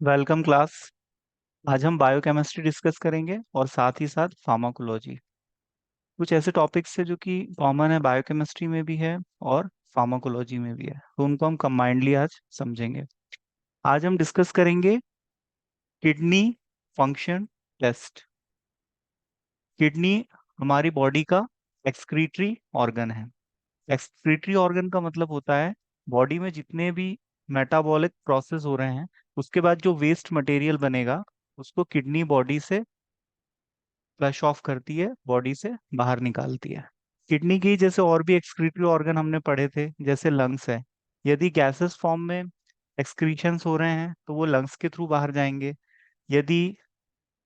Welcome class. आज हम biochemistry discuss करेंगे और साथ ही साथ फार्माकोलॉजी। कुछ ऐसे टॉपिक्स है जो कि कॉमन है, बायोकेमिस्ट्री में भी है और फार्माकोलॉजी में भी है, तो उनको हम कंबाइंडली आज समझेंगे। आज हम डिस्कस करेंगे किडनी फंक्शन टेस्ट। किडनी हमारी बॉडी का एक्सक्रीटरी ऑर्गन है। एक्सक्रीटरी ऑर्गन का मतलब होता है बॉडी में जितने भी मेटाबॉलिक प्रोसेस हो रहे हैं, उसके बाद जो वेस्ट मटेरियल बनेगा उसको किडनी बॉडी से फ्लश ऑफ करती है, बॉडी से बाहर निकालती है। किडनी की जैसे और भी एक्सक्रीटरी ऑर्गन हमने पढ़े थे, जैसे लंग्स है। यदि गैसेस फॉर्म में एक्सक्रीशंस हो रहे हैं तो वो लंग्स के थ्रू बाहर जाएंगे। यदि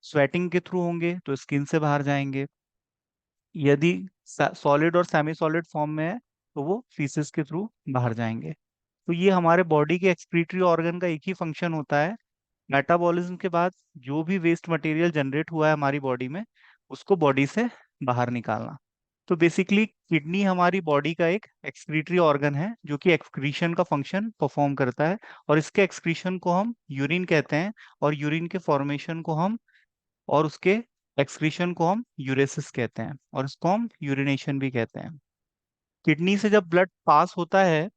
स्वेटिंग के थ्रू होंगे तो स्किन से बाहर जाएंगे। यदि सॉलिड और सेमी सॉलिड फॉर्म में है तो वो फीसेस के थ्रू बाहर जाएंगे। तो ये हमारे बॉडी के एक्सक्रीटरी ऑर्गन का एक ही फंक्शन होता है, मेटाबॉलिज्म के बाद जो भी वेस्ट मटेरियल जनरेट हुआ है हमारी बॉडी में, उसको बॉडी से बाहर निकालना। तो बेसिकली किडनी हमारी बॉडी का एक एक्सक्रीटरी ऑर्गन है जो कि एक्सक्रीशन का फंक्शन परफॉर्म करता है, और इसके एक्सक्रीशन को हम यूरिन कहते हैं, और यूरिन के फॉर्मेशन को हम, और उसके एक्सक्रीशन को हम यूरेसिस कहते हैं, और इसको हम यूरिनेशन भी कहते हैं। किडनी से जब ब्लड पास होता है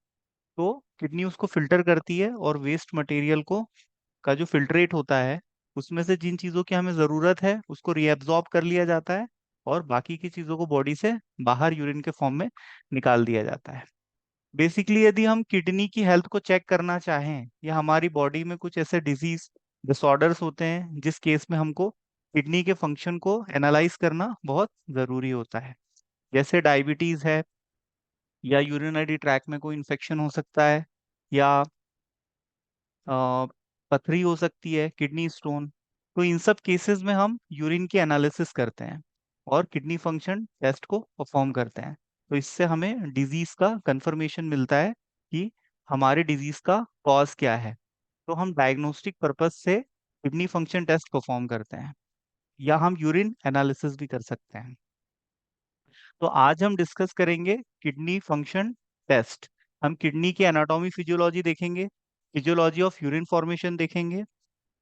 तो किडनी उसको फिल्टर करती है, और वेस्ट मटेरियल को का जो फिल्ट्रेट होता है उसमें से जिन चीज़ों की हमें ज़रूरत है उसको रीएब्जॉर्ब कर लिया जाता है, और बाकी की चीज़ों को बॉडी से बाहर यूरिन के फॉर्म में निकाल दिया जाता है। बेसिकली यदि हम किडनी की हेल्थ को चेक करना चाहें, या हमारी बॉडी में कुछ ऐसे डिजीज डिसऑर्डर्स होते हैं जिस केस में हमको किडनी के फंक्शन को एनालाइज करना बहुत ज़रूरी होता है, जैसे डायबिटीज़ है, या यूरिनरी ट्रैक में कोई इन्फेक्शन हो सकता है, या पथरी हो सकती है, किडनी स्टोन। तो इन सब केसेस में हम यूरिन की एनालिसिस करते हैं और किडनी फंक्शन टेस्ट को परफॉर्म करते हैं। तो इससे हमें डिजीज का कंफर्मेशन मिलता है कि हमारे डिजीज का कॉज क्या है। तो हम डायग्नोस्टिक पर्पस से किडनी फंक्शन टेस्ट परफॉर्म करते हैं, या हम यूरिन एनालिसिस भी कर सकते हैं। तो आज हम डिस्कस करेंगे किडनी फंक्शन टेस्ट। हम किडनी की एनाटॉमी फिजियोलॉजी देखेंगे, फिजियोलॉजी ऑफ यूरिन फॉर्मेशन देखेंगे,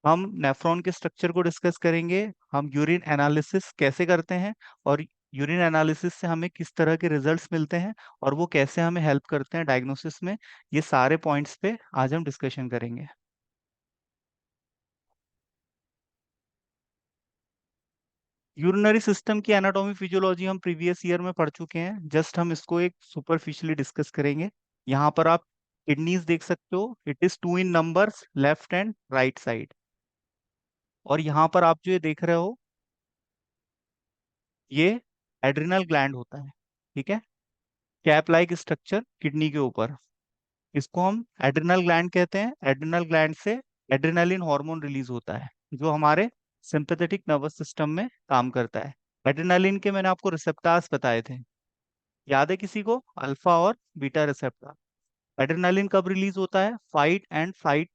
हम नेफ्रॉन के स्ट्रक्चर को डिस्कस करेंगे, हम यूरिन एनालिसिस कैसे करते हैं, और यूरिन एनालिसिस से हमें किस तरह के रिजल्ट्स मिलते हैं, और वो कैसे हमें हेल्प करते हैं डायग्नोसिस में। ये सारे पॉइंट्स पे आज हम डिस्कशन करेंगे। यूरिनरी सिस्टम की एनाटॉमी फिजियोलॉजी हम प्रीवियस ईयर में पढ़ चुके हैं, जस्ट हम इसको एक सुपरफिशियली डिस्कस करेंगे। यहाँ पर आप किडनीज देख सकते हो, it is two in numbers, left and right side. और यहाँ पर आप जो ये देख रहे हो, ये एड्रिनल ग्लैंड होता है, ठीक है। कैप लाइक स्ट्रक्चर किडनी के ऊपर, इसको हम एड्रिनल ग्लैंड कहते हैं। एड्रिनल ग्लैंड से एड्रिनलिन हार्मोन रिलीज होता है जो हमारे सिंपैथेटिक नर्वस सिस्टम में काम करता है। एड्रिनलिन के मैंने आपको रिसेप्टार्स बताए थे, याद है किसी को? अल्फा और बीटा रिसेप्टर। एड्रेनालिन कब रिलीज होता है? फाइट एंड फ्लाइट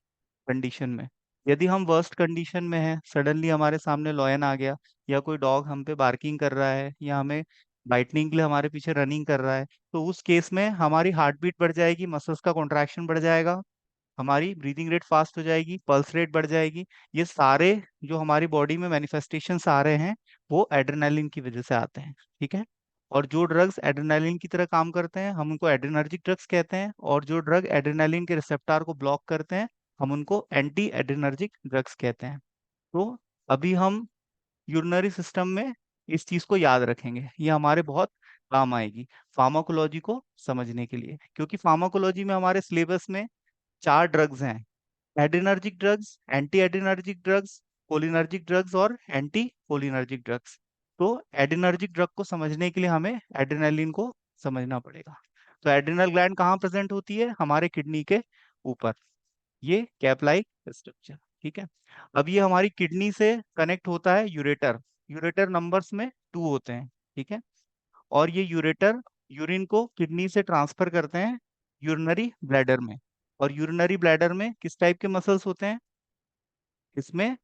कंडीशन में। यदि हम वर्स्ट कंडीशन में हैं, सडनली हमारे सामने लॉयन आ गया, या कोई डॉग हम पे बार्किंग कर रहा है, या हमें बाइटनिंग के लिए हमारे पीछे रनिंग कर रहा है, तो उस केस में हमारी हार्ट बीट बढ़ जाएगी, मसल्स का कॉन्ट्रैक्शन बढ़ जाएगा, हमारी ब्रीदिंग रेट फास्ट हो जाएगी, पल्स रेट बढ़ जाएगी। ये सारे जो हमारी बॉडी में मैनिफेस्टेशंस आ रहे हैं वो एड्रेनालिन की वजह से आते हैं, ठीक है। और जो ड्रग्स एड्रेनालिन की तरह काम करते हैं हम उनको एड्रेनर्जिक ड्रग्स कहते हैं, और जो ड्रग एड्रेनालिन के रिसेप्टर को ब्लॉक करते हैं हम उनको एंटी एड्रेनर्जिक ड्रग्स कहते हैं। तो अभी हम यूरिनरी सिस्टम में इस चीज को याद रखेंगे, ये हमारे बहुत काम आएगी फार्माकोलॉजी को समझने के लिए, क्योंकि फार्माकोलॉजी में हमारे सिलेबस में 4 ड्रग्स हैं: adrenergic drugs, anti adrenergic drugs, cholinergic drugs और एंटी कोलिनर्जिक ड्रग्स। तो एड्रिनर्जिक ड्रग को समझने के लिए हमें एड्रेनालिन को समझना पड़ेगा। तो एड्रिनल ग्लैंड कहाँ प्रेजेंट होती है? हमारे किडनी के ऊपर, ये कैप लाइक स्ट्रक्चर, ठीक है। अब ये हमारी किडनी से कनेक्ट होता है यूरेटर। यूरेटर नंबर्स में 2 होते हैं, ठीक है। और ये यूरेटर यूरिन को किडनी से ट्रांसफर करते हैं यूरिनरी ब्लैडर में। और यूरिनरी ब्लैडर में किस टाइप के मसल्स होते हैं? इसमें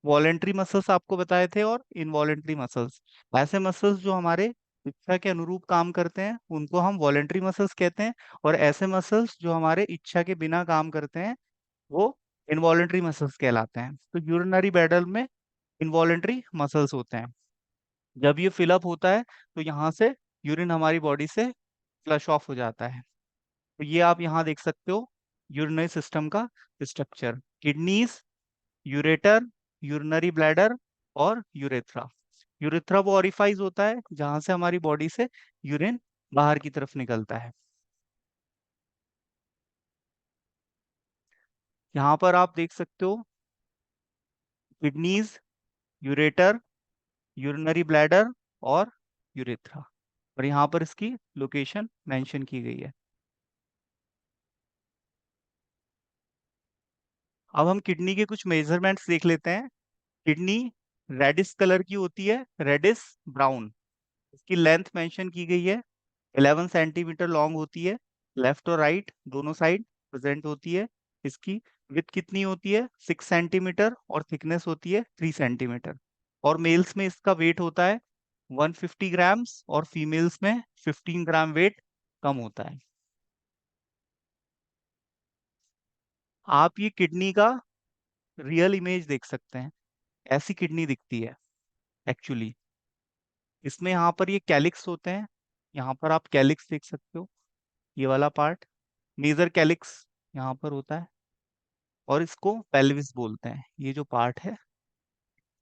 वॉलेंट्री मसल्स आपको बताए थे, और इनवॉलेंट्री मसल्स। ऐसे मसल्स जो हमारे इच्छा के अनुरूप काम करते हैं उनको हम वॉलेंट्री मसल्स कहते हैं, और ऐसे मसल्स जो हमारे इच्छा के बिना काम करते हैं वो इनवॉलेंट्री मसल्स कहलाते हैं। तो यूरिनरी ब्लैडर में इनवॉलेंट्री मसल्स होते हैं। जब ये फिलअप होता है तो यहाँ से यूरिन हमारी बॉडी से फ्लश ऑफ हो जाता है। तो ये आप यहाँ देख सकते हो यूरिनरी सिस्टम का structure, kidneys, ureter, urinary bladder और यूरेथ्रा। यूरेथ्रा वो ओरिफाइस होता है जहां से हमारी बॉडी से यूरिन बाहर की तरफ निकलता है। यहाँ पर आप देख सकते हो किडनीज, यूरेटर, यूरिनरी ब्लैडर और यूरेथ्रा, और यहाँ पर इसकी लोकेशन मेंशन की गई है। अब हम किडनी के कुछ मेजरमेंट्स देख लेते हैं। किडनी रेडिश कलर की होती है, रेडिश ब्राउन। इसकी लेंथ मेंशन की गई है, 11 सेंटीमीटर लॉन्ग होती है। लेफ्ट और राइट दोनों साइड प्रेजेंट होती है। इसकी विड्थ कितनी होती है, 6 सेंटीमीटर, और थिकनेस होती है 3 सेंटीमीटर। और मेल्स में इसका वेट होता है 150 ग्राम्स और फीमेल्स में 15 ग्राम वेट कम होता है। आप ये किडनी का रियल इमेज देख सकते हैं, ऐसी किडनी दिखती है एक्चुअली। इसमें यहाँ पर ये कैलिक्स होते हैं, यहाँ पर आप कैलिक्स देख सकते हो, ये वाला पार्ट मेजर कैलिक्स यहाँ पर होता है, और इसको पेल्विस बोलते हैं। ये जो पार्ट है,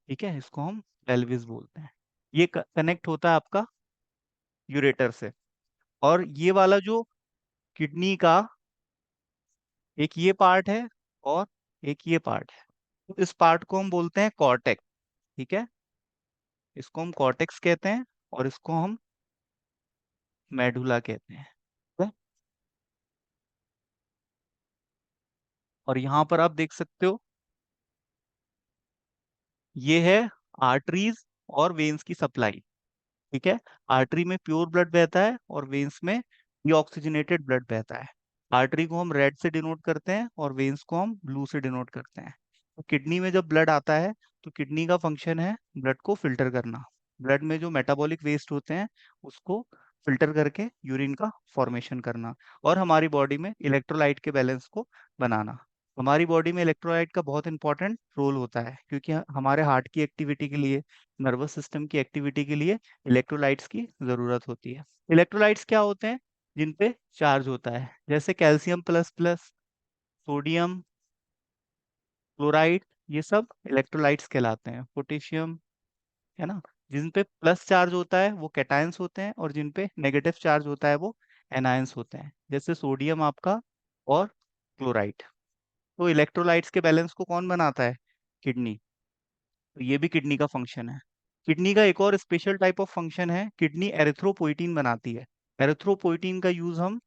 ठीक है, इसको हम पेल्विस बोलते हैं। ये कनेक्ट होता है आपका यूरेटर से। और ये वाला जो किडनी का एक ये पार्ट है और एक ये पार्ट है, तो इस पार्ट को हम बोलते हैं कॉर्टेक्स। ठीक है, इसको हम कॉर्टेक्स कहते हैं और इसको हम मेडुला कहते हैं। ठीक है? और यहाँ पर आप देख सकते हो ये है आर्टरीज और वेन्स की सप्लाई। ठीक है, आर्टरी में प्योर ब्लड बहता है और वेन्स में डीऑक्सीजनेटेड ब्लड बहता है। आर्टरी को हम रेड से डिनोट करते हैं और वेन्स को हम ब्लू से डिनोट करते हैं। तो किडनी में जब ब्लड आता है तो किडनी का फंक्शन है ब्लड को फिल्टर करना, ब्लड में जो मेटाबॉलिक वेस्ट होते हैं उसको फिल्टर करके यूरिन का फॉर्मेशन करना, और हमारी बॉडी में इलेक्ट्रोलाइट के बैलेंस को बनाना। हमारी बॉडी में इलेक्ट्रोलाइट का बहुत इंपॉर्टेंट रोल होता है, क्योंकि हमारे हार्ट की एक्टिविटी के लिए, नर्वस सिस्टम की एक्टिविटी के लिए इलेक्ट्रोलाइट्स की जरूरत होती है। इलेक्ट्रोलाइट्स क्या होते हैं, जिन पे चार्ज होता है, जैसे calcium plus plus, sodium, chloride, ये सब इलेक्ट्रोलाइट्स कहलाते हैं। पोटेशियम, है ना, जिन पे प्लस चार्ज होता है वो कैटायंस होते हैं, और जिन पे नेगेटिव चार्ज होता है वो एनायंस होते हैं, जैसे सोडियम आपका और क्लोराइड। तो इलेक्ट्रोलाइट्स के बैलेंस को कौन बनाता है, किडनी। तो ये भी किडनी का फंक्शन है। किडनी का एक और स्पेशल टाइप ऑफ फंक्शन है, किडनी एरिथ्रोपोइटीन बनाती है। एरिथ्रोपोइटीन का यूज हम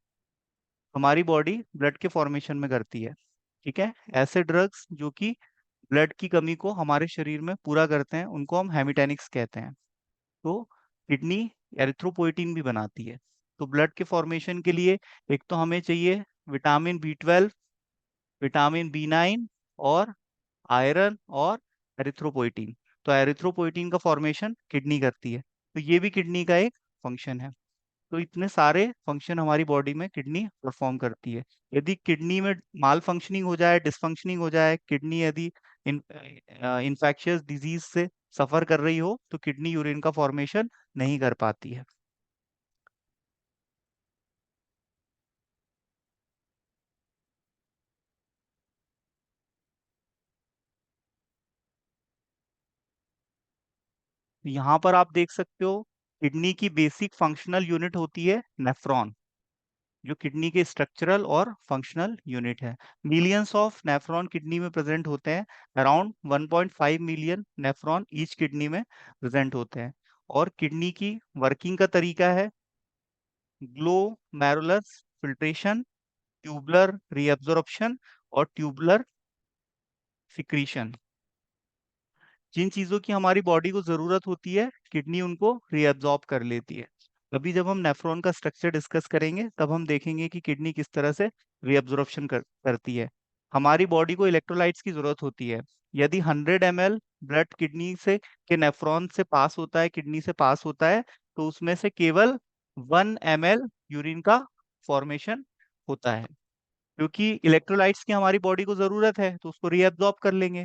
हमारी बॉडी ब्लड के फॉर्मेशन में करती है। ठीक है, ऐसे ड्रग्स जो कि ब्लड की कमी को हमारे शरीर में पूरा करते हैं उनको हम हेमिटेनिक्स कहते हैं। तो किडनी एरिथ्रोपोइटीन भी बनाती है। तो ब्लड के फॉर्मेशन के लिए एक तो हमें चाहिए विटामिन B12, विटामिन B9 और आयरन और एरिथ्रोपोइटीन। तो एरिथ्रोपोइटीन का फॉर्मेशन किडनी करती है, तो ये भी किडनी का एक फंक्शन है। तो इतने सारे फंक्शन हमारी बॉडी में किडनी परफॉर्म करती है। यदि किडनी में माल फंक्शनिंग हो जाए, डिसफंक्शनिंग हो जाए, किडनी यदि इन्फेक्शियस डिजीज से सफर कर रही हो तो किडनी यूरिन का फॉर्मेशन नहीं कर पाती है। यहाँ पर आप देख सकते हो किडनी की बेसिक फंक्शनल यूनिट होती है नेफ्रॉन, जो किडनी के स्ट्रक्चरल और फंक्शनल यूनिट है। मिलियंस ऑफ नेफ्रॉन किडनी में प्रेजेंट होते हैं, around 1.5 million nephron each kidney में प्रेजेंट होते हैं। और किडनी की वर्किंग का तरीका है ग्लोमेरुलस फिल्ट्रेशन, ट्यूबुलर रीअब्जॉर्प्शन और ट्यूबुलर सिक्रीशन। जिन चीजों की हमारी बॉडी को जरूरत होती है किडनी उनको रीअब्जॉर्ब कर लेती है। अभी जब हम नेफ्रॉन का स्ट्रक्चर डिस्कस करेंगे तब हम देखेंगे कि किडनी किस तरह से रीअब्जॉर्प्शन करती है। हमारी बॉडी को इलेक्ट्रोलाइट्स की जरूरत होती है। यदि 100 ml ब्लड किडनी से के नेफ्रॉन से पास होता है, किडनी से पास होता है, तो उसमें से केवल 1 ml यूरिन का फॉर्मेशन होता है। क्योंकि इलेक्ट्रोलाइट्स की हमारी बॉडी को जरूरत है तो उसको रीअब्सॉर्ब कर लेंगे,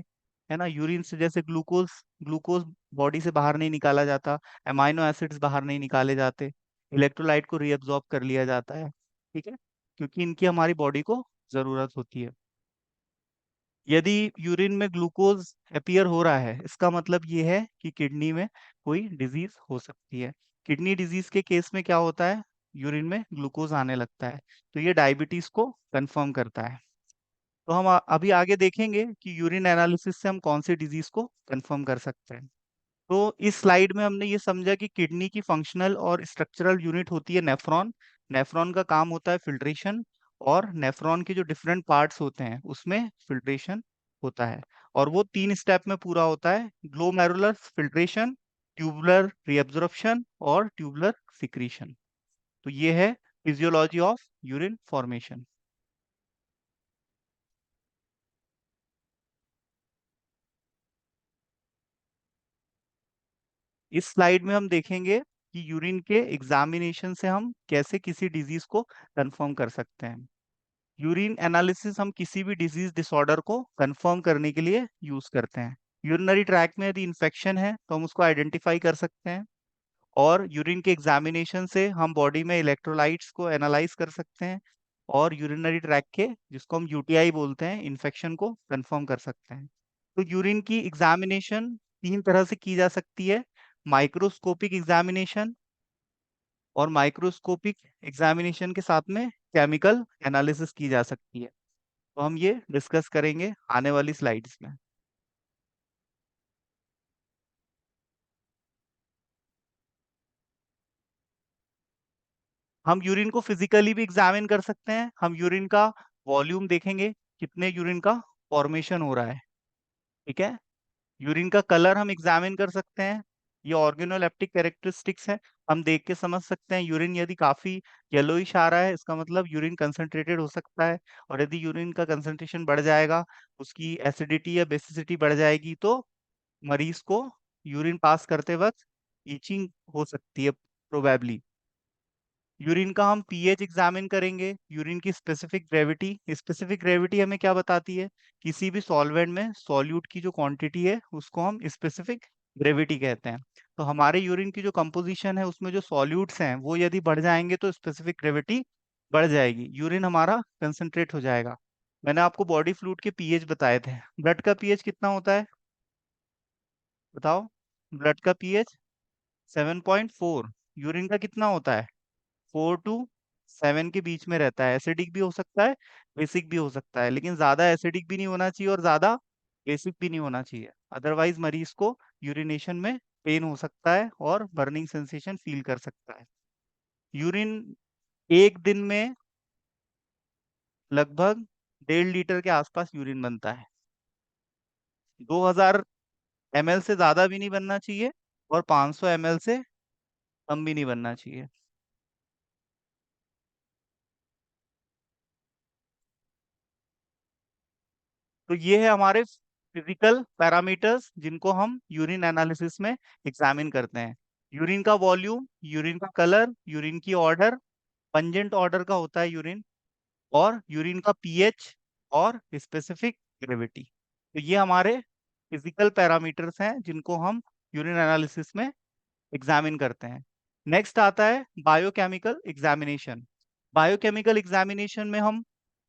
है ना। यूरिन से जैसे ग्लूकोज ग्लूकोज बॉडी से बाहर नहीं निकाला जाता, अमाइनो एसिड्स बाहर नहीं निकाले जाते, इलेक्ट्रोलाइट को रीअब्सॉर्ब कर लिया जाता है, ठीक है, क्योंकि इनकी हमारी बॉडी को जरूरत होती है। यदि यूरिन में ग्लूकोज अपीयर हो रहा है, इसका मतलब ये है कि किडनी में कोई डिजीज हो सकती है। किडनी डिजीज के केस में क्या होता है, यूरिन में ग्लूकोज आने लगता है, तो ये डायबिटीज को कंफर्म करता है। तो हम अभी आगे देखेंगे कि यूरिन एनालिसिस से हम कौन सी डिजीज को कंफर्म कर सकते हैं। तो इस स्लाइड में हमने ये समझा कि किडनी की फंक्शनल और स्ट्रक्चरल यूनिट होती है नेफ्रॉन। नेफ्रॉन का काम होता है फिल्ट्रेशन, और नेफ्रॉन के जो डिफरेंट पार्ट्स होते हैं उसमें फिल्ट्रेशन होता है, और वो 3 स्टेप में पूरा होता है: ग्लोमेरुलर फिल्ट्रेशन, ट्यूबुलर रीअब्जॉर्प्शन और ट्यूबुलर सिक्रीशन। तो ये है फिजियोलॉजी ऑफ यूरिन फॉर्मेशन। इस स्लाइड में हम देखेंगे कि यूरिन के एग्जामिनेशन से हम कैसे किसी डिजीज को कंफर्म कर सकते हैं। यूरिन एनालिसिस हम किसी भी डिजीज डिसऑर्डर को कंफर्म करने के लिए यूज करते हैं। यूरिनरी ट्रैक में यदि इन्फेक्शन है तो हम उसको आइडेंटिफाई कर सकते हैं, और यूरिन के एग्जामिनेशन से हम बॉडी में इलेक्ट्रोलाइट्स को एनालाइज कर सकते हैं, और यूरिनरी ट्रैक के, जिसको हम यूटीआई बोलते हैं, इन्फेक्शन को कंफर्म कर सकते हैं। तो यूरिन की एग्जामिनेशन 3 तरह से की जा सकती है: माइक्रोस्कोपिक एग्जामिनेशन, और माइक्रोस्कोपिक एग्जामिनेशन के साथ में केमिकल एनालिसिस की जा सकती है। तो हम ये डिस्कस करेंगे आने वाली स्लाइड्स में। हम यूरिन को फिजिकली भी एग्जामिन कर सकते हैं। हम यूरिन का वॉल्यूम देखेंगे, कितने यूरिन का फॉर्मेशन हो रहा है, ठीक है। यूरिन का कलर हम एग्जामिन कर सकते हैं, ये ऑर्गेनोलेप्टिक कैरेक्टरिस्टिक्स है। हम देख के समझ सकते हैं यूरिन यदि काफी येलोइश आ रहा है, इसका मतलब यूरिन कंसंट्रेटेड हो सकता है, और यदि यूरिन का कंसंट्रेशन बढ़ जाएगा, उसकी एसिडिटी या बेसिसिटी बढ़ जाएगी, तो मरीज को यूरिन पास करते वक्त ईचिंग हो सकती है प्रोबेबली। यूरिन का हम पीएच एग्जामिन करेंगे, यूरिन की स्पेसिफिक ग्रेविटी हमें क्या बताती है, किसी भी सॉल्वेंट में सॉल्यूट की जो क्वांटिटी है उसको हम स्पेसिफिक ग्रेविटी कहते हैं। तो हमारे यूरिन की जो कंपोजिशन है उसमें जो सॉल्यूट्स हैं वो यदि बढ़ जाएंगे तो स्पेसिफिक ग्रेविटी बढ़ जाएगी, यूरिन हमारा कंसंट्रेट हो जाएगा। मैंने आपको बॉडी फ्लूइड के पीएच बताए थे। ब्लड का पीएच कितना होता है, बताओ। ब्लड का पीएच 7.4। यूरिन का कितना होता है, 4 to 7 के बीच में रहता है। एसिडिक भी हो सकता है, बेसिक भी हो सकता है, लेकिन ज्यादा एसिडिक भी नहीं होना चाहिए और ज्यादा बेसिक भी नहीं होना चाहिए, अदरवाइज मरीज को यूरिनेशन में पेन हो सकता है और बर्निंग सेंसेशन फील कर सकता है। यूरिन एक दिन में लगभग 1.5 लीटर के आसपास यूरिन बनता है। 2000 ml से ज्यादा भी नहीं बनना चाहिए, और 500 ml से कम भी नहीं बनना चाहिए। तो ये है हमारे फिजिकल पैरामीटर्स जिनको हम यूरिन एनालिसिस में एग्जामिन करते हैं: यूरिन का वॉल्यूम, यूरिन का कलर, यूरिन की ऑर्डर, पंजेंट ऑर्डर का होता है यूरिन, और यूरिन का पीएच, और स्पेसिफिक ग्रेविटी। तो ये हमारे फिजिकल पैरामीटर्स हैं जिनको हम यूरिन एनालिसिस में एग्जामिन करते हैं। नेक्स्ट आता है बायोकेमिकल एग्जामिनेशन। बायोकेमिकल एग्जामिनेशन में हम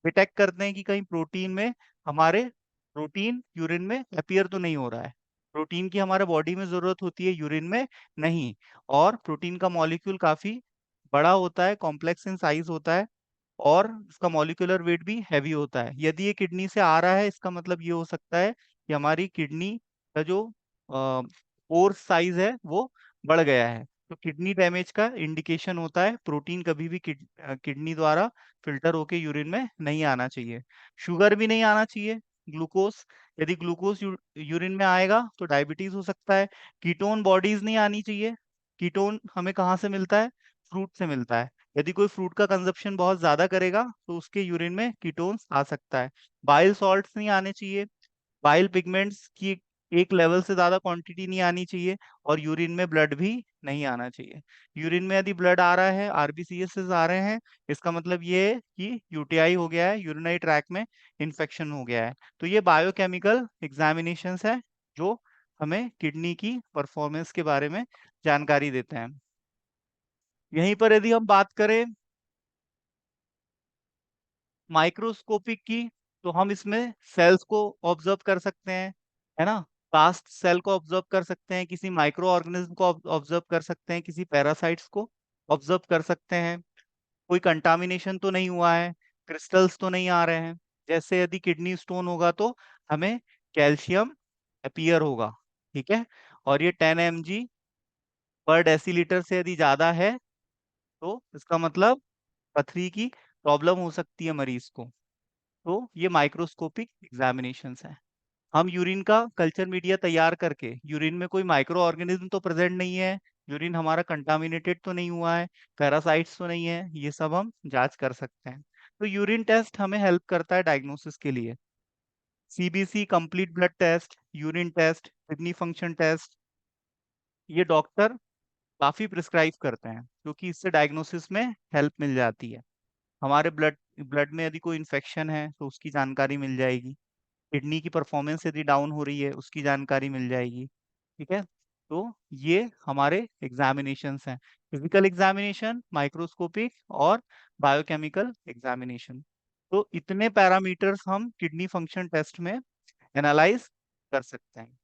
डिटेक्ट करते हैं कि कहीं प्रोटीन में हमारे प्रोटीन यूरिन में अपीयर तो नहीं हो रहा है। प्रोटीन की हमारे बॉडी में जरूरत होती है, यूरिन में नहीं। और प्रोटीन का मॉलिक्यूल काफी बड़ा होता है, कॉम्प्लेक्स इन साइज होता है, और इसका मॉलिक्यूलर वेट भी हैवी होता है। यदि ये किडनी से आ रहा है, इसका मतलब ये हो सकता है कि हमारी किडनी का जो पोर साइज है वो बढ़ गया है। तो किडनी डैमेज का इंडिकेशन होता है। प्रोटीन कभी भी किडनी द्वारा फिल्टर होके यूरिन में नहीं आना चाहिए। शुगर भी नहीं आना चाहिए, ग्लूकोज। यदि ग्लूकोज यूरिन में आएगा तो डायबिटीज हो सकता है। कीटोन बॉडीज नहीं आनी चाहिए। कीटोन हमें कहाँ से मिलता है, फ्रूट से मिलता है। यदि कोई फ्रूट का कंजप्शन बहुत ज्यादा करेगा तो उसके यूरिन में कीटोन्स आ सकता है। बाइल सॉल्ट्स नहीं आने चाहिए। बाइल पिगमेंट्स की एक लेवल से ज्यादा क्वांटिटी नहीं आनी चाहिए, और यूरिन में ब्लड भी नहीं आना चाहिए। यूरिन में यदि ब्लड आ रहा है, आरबीसीएस आ रहे हैं, इसका मतलब ये है कि यूटीआई हो गया है, यूरिनरी ट्रैक में इन्फेक्शन हो गया है। तो ये बायोकेमिकल एग्जामिनेशंस है जो हमें किडनी की परफॉर्मेंस के बारे में जानकारी देते हैं। यहीं पर यदि हम बात करें माइक्रोस्कोपिक की, तो हम इसमें सेल्स को ऑब्जर्व कर सकते हैं, है ना। कास्ट सेल को ऑब्जर्व कर सकते हैं, किसी माइक्रो ऑर्गेनिज्म को ऑब्जर्व कर सकते हैं, किसी पैरासाइट्स को ऑब्जर्व कर सकते हैं। कोई कंटामिनेशन तो नहीं हुआ है, क्रिस्टल्स तो नहीं आ रहे हैं। जैसे यदि किडनी स्टोन होगा तो हमें कैल्शियम अपीयर होगा, ठीक है। और ये 10 mg पर डेसीलीटर से यदि ज्यादा है, तो इसका मतलब पथरी की प्रॉब्लम हो सकती है मरीज को। तो ये माइक्रोस्कोपिक एग्जामिनेशंस हैं। हम यूरिन का कल्चर मीडिया तैयार करके, यूरिन में कोई माइक्रो ऑर्गेनिज्म तो प्रेजेंट नहीं है, यूरिन हमारा कंटामिनेटेड तो नहीं हुआ है, पैरासाइट्स तो नहीं है, ये सब हम जांच कर सकते हैं। तो यूरिन टेस्ट हमें हेल्प करता है डायग्नोसिस के लिए। CBC complete blood test, urine test, kidney function test, ये डॉक्टर काफी प्रिस्क्राइब करते हैं क्योंकि इससे डायग्नोसिस में हेल्प मिल जाती है। हमारे ब्लड ब्लड में यदि कोई इन्फेक्शन है तो उसकी जानकारी मिल जाएगी, किडनी की परफॉर्मेंस यदि डाउन हो रही है उसकी जानकारी मिल जाएगी, ठीक है। तो ये हमारे एग्जामिनेशंस हैं, फिजिकल एग्जामिनेशन, माइक्रोस्कोपिक और बायोकेमिकल एग्जामिनेशन। तो इतने पैरामीटर्स हम किडनी फंक्शन टेस्ट में एनालाइज कर सकते हैं।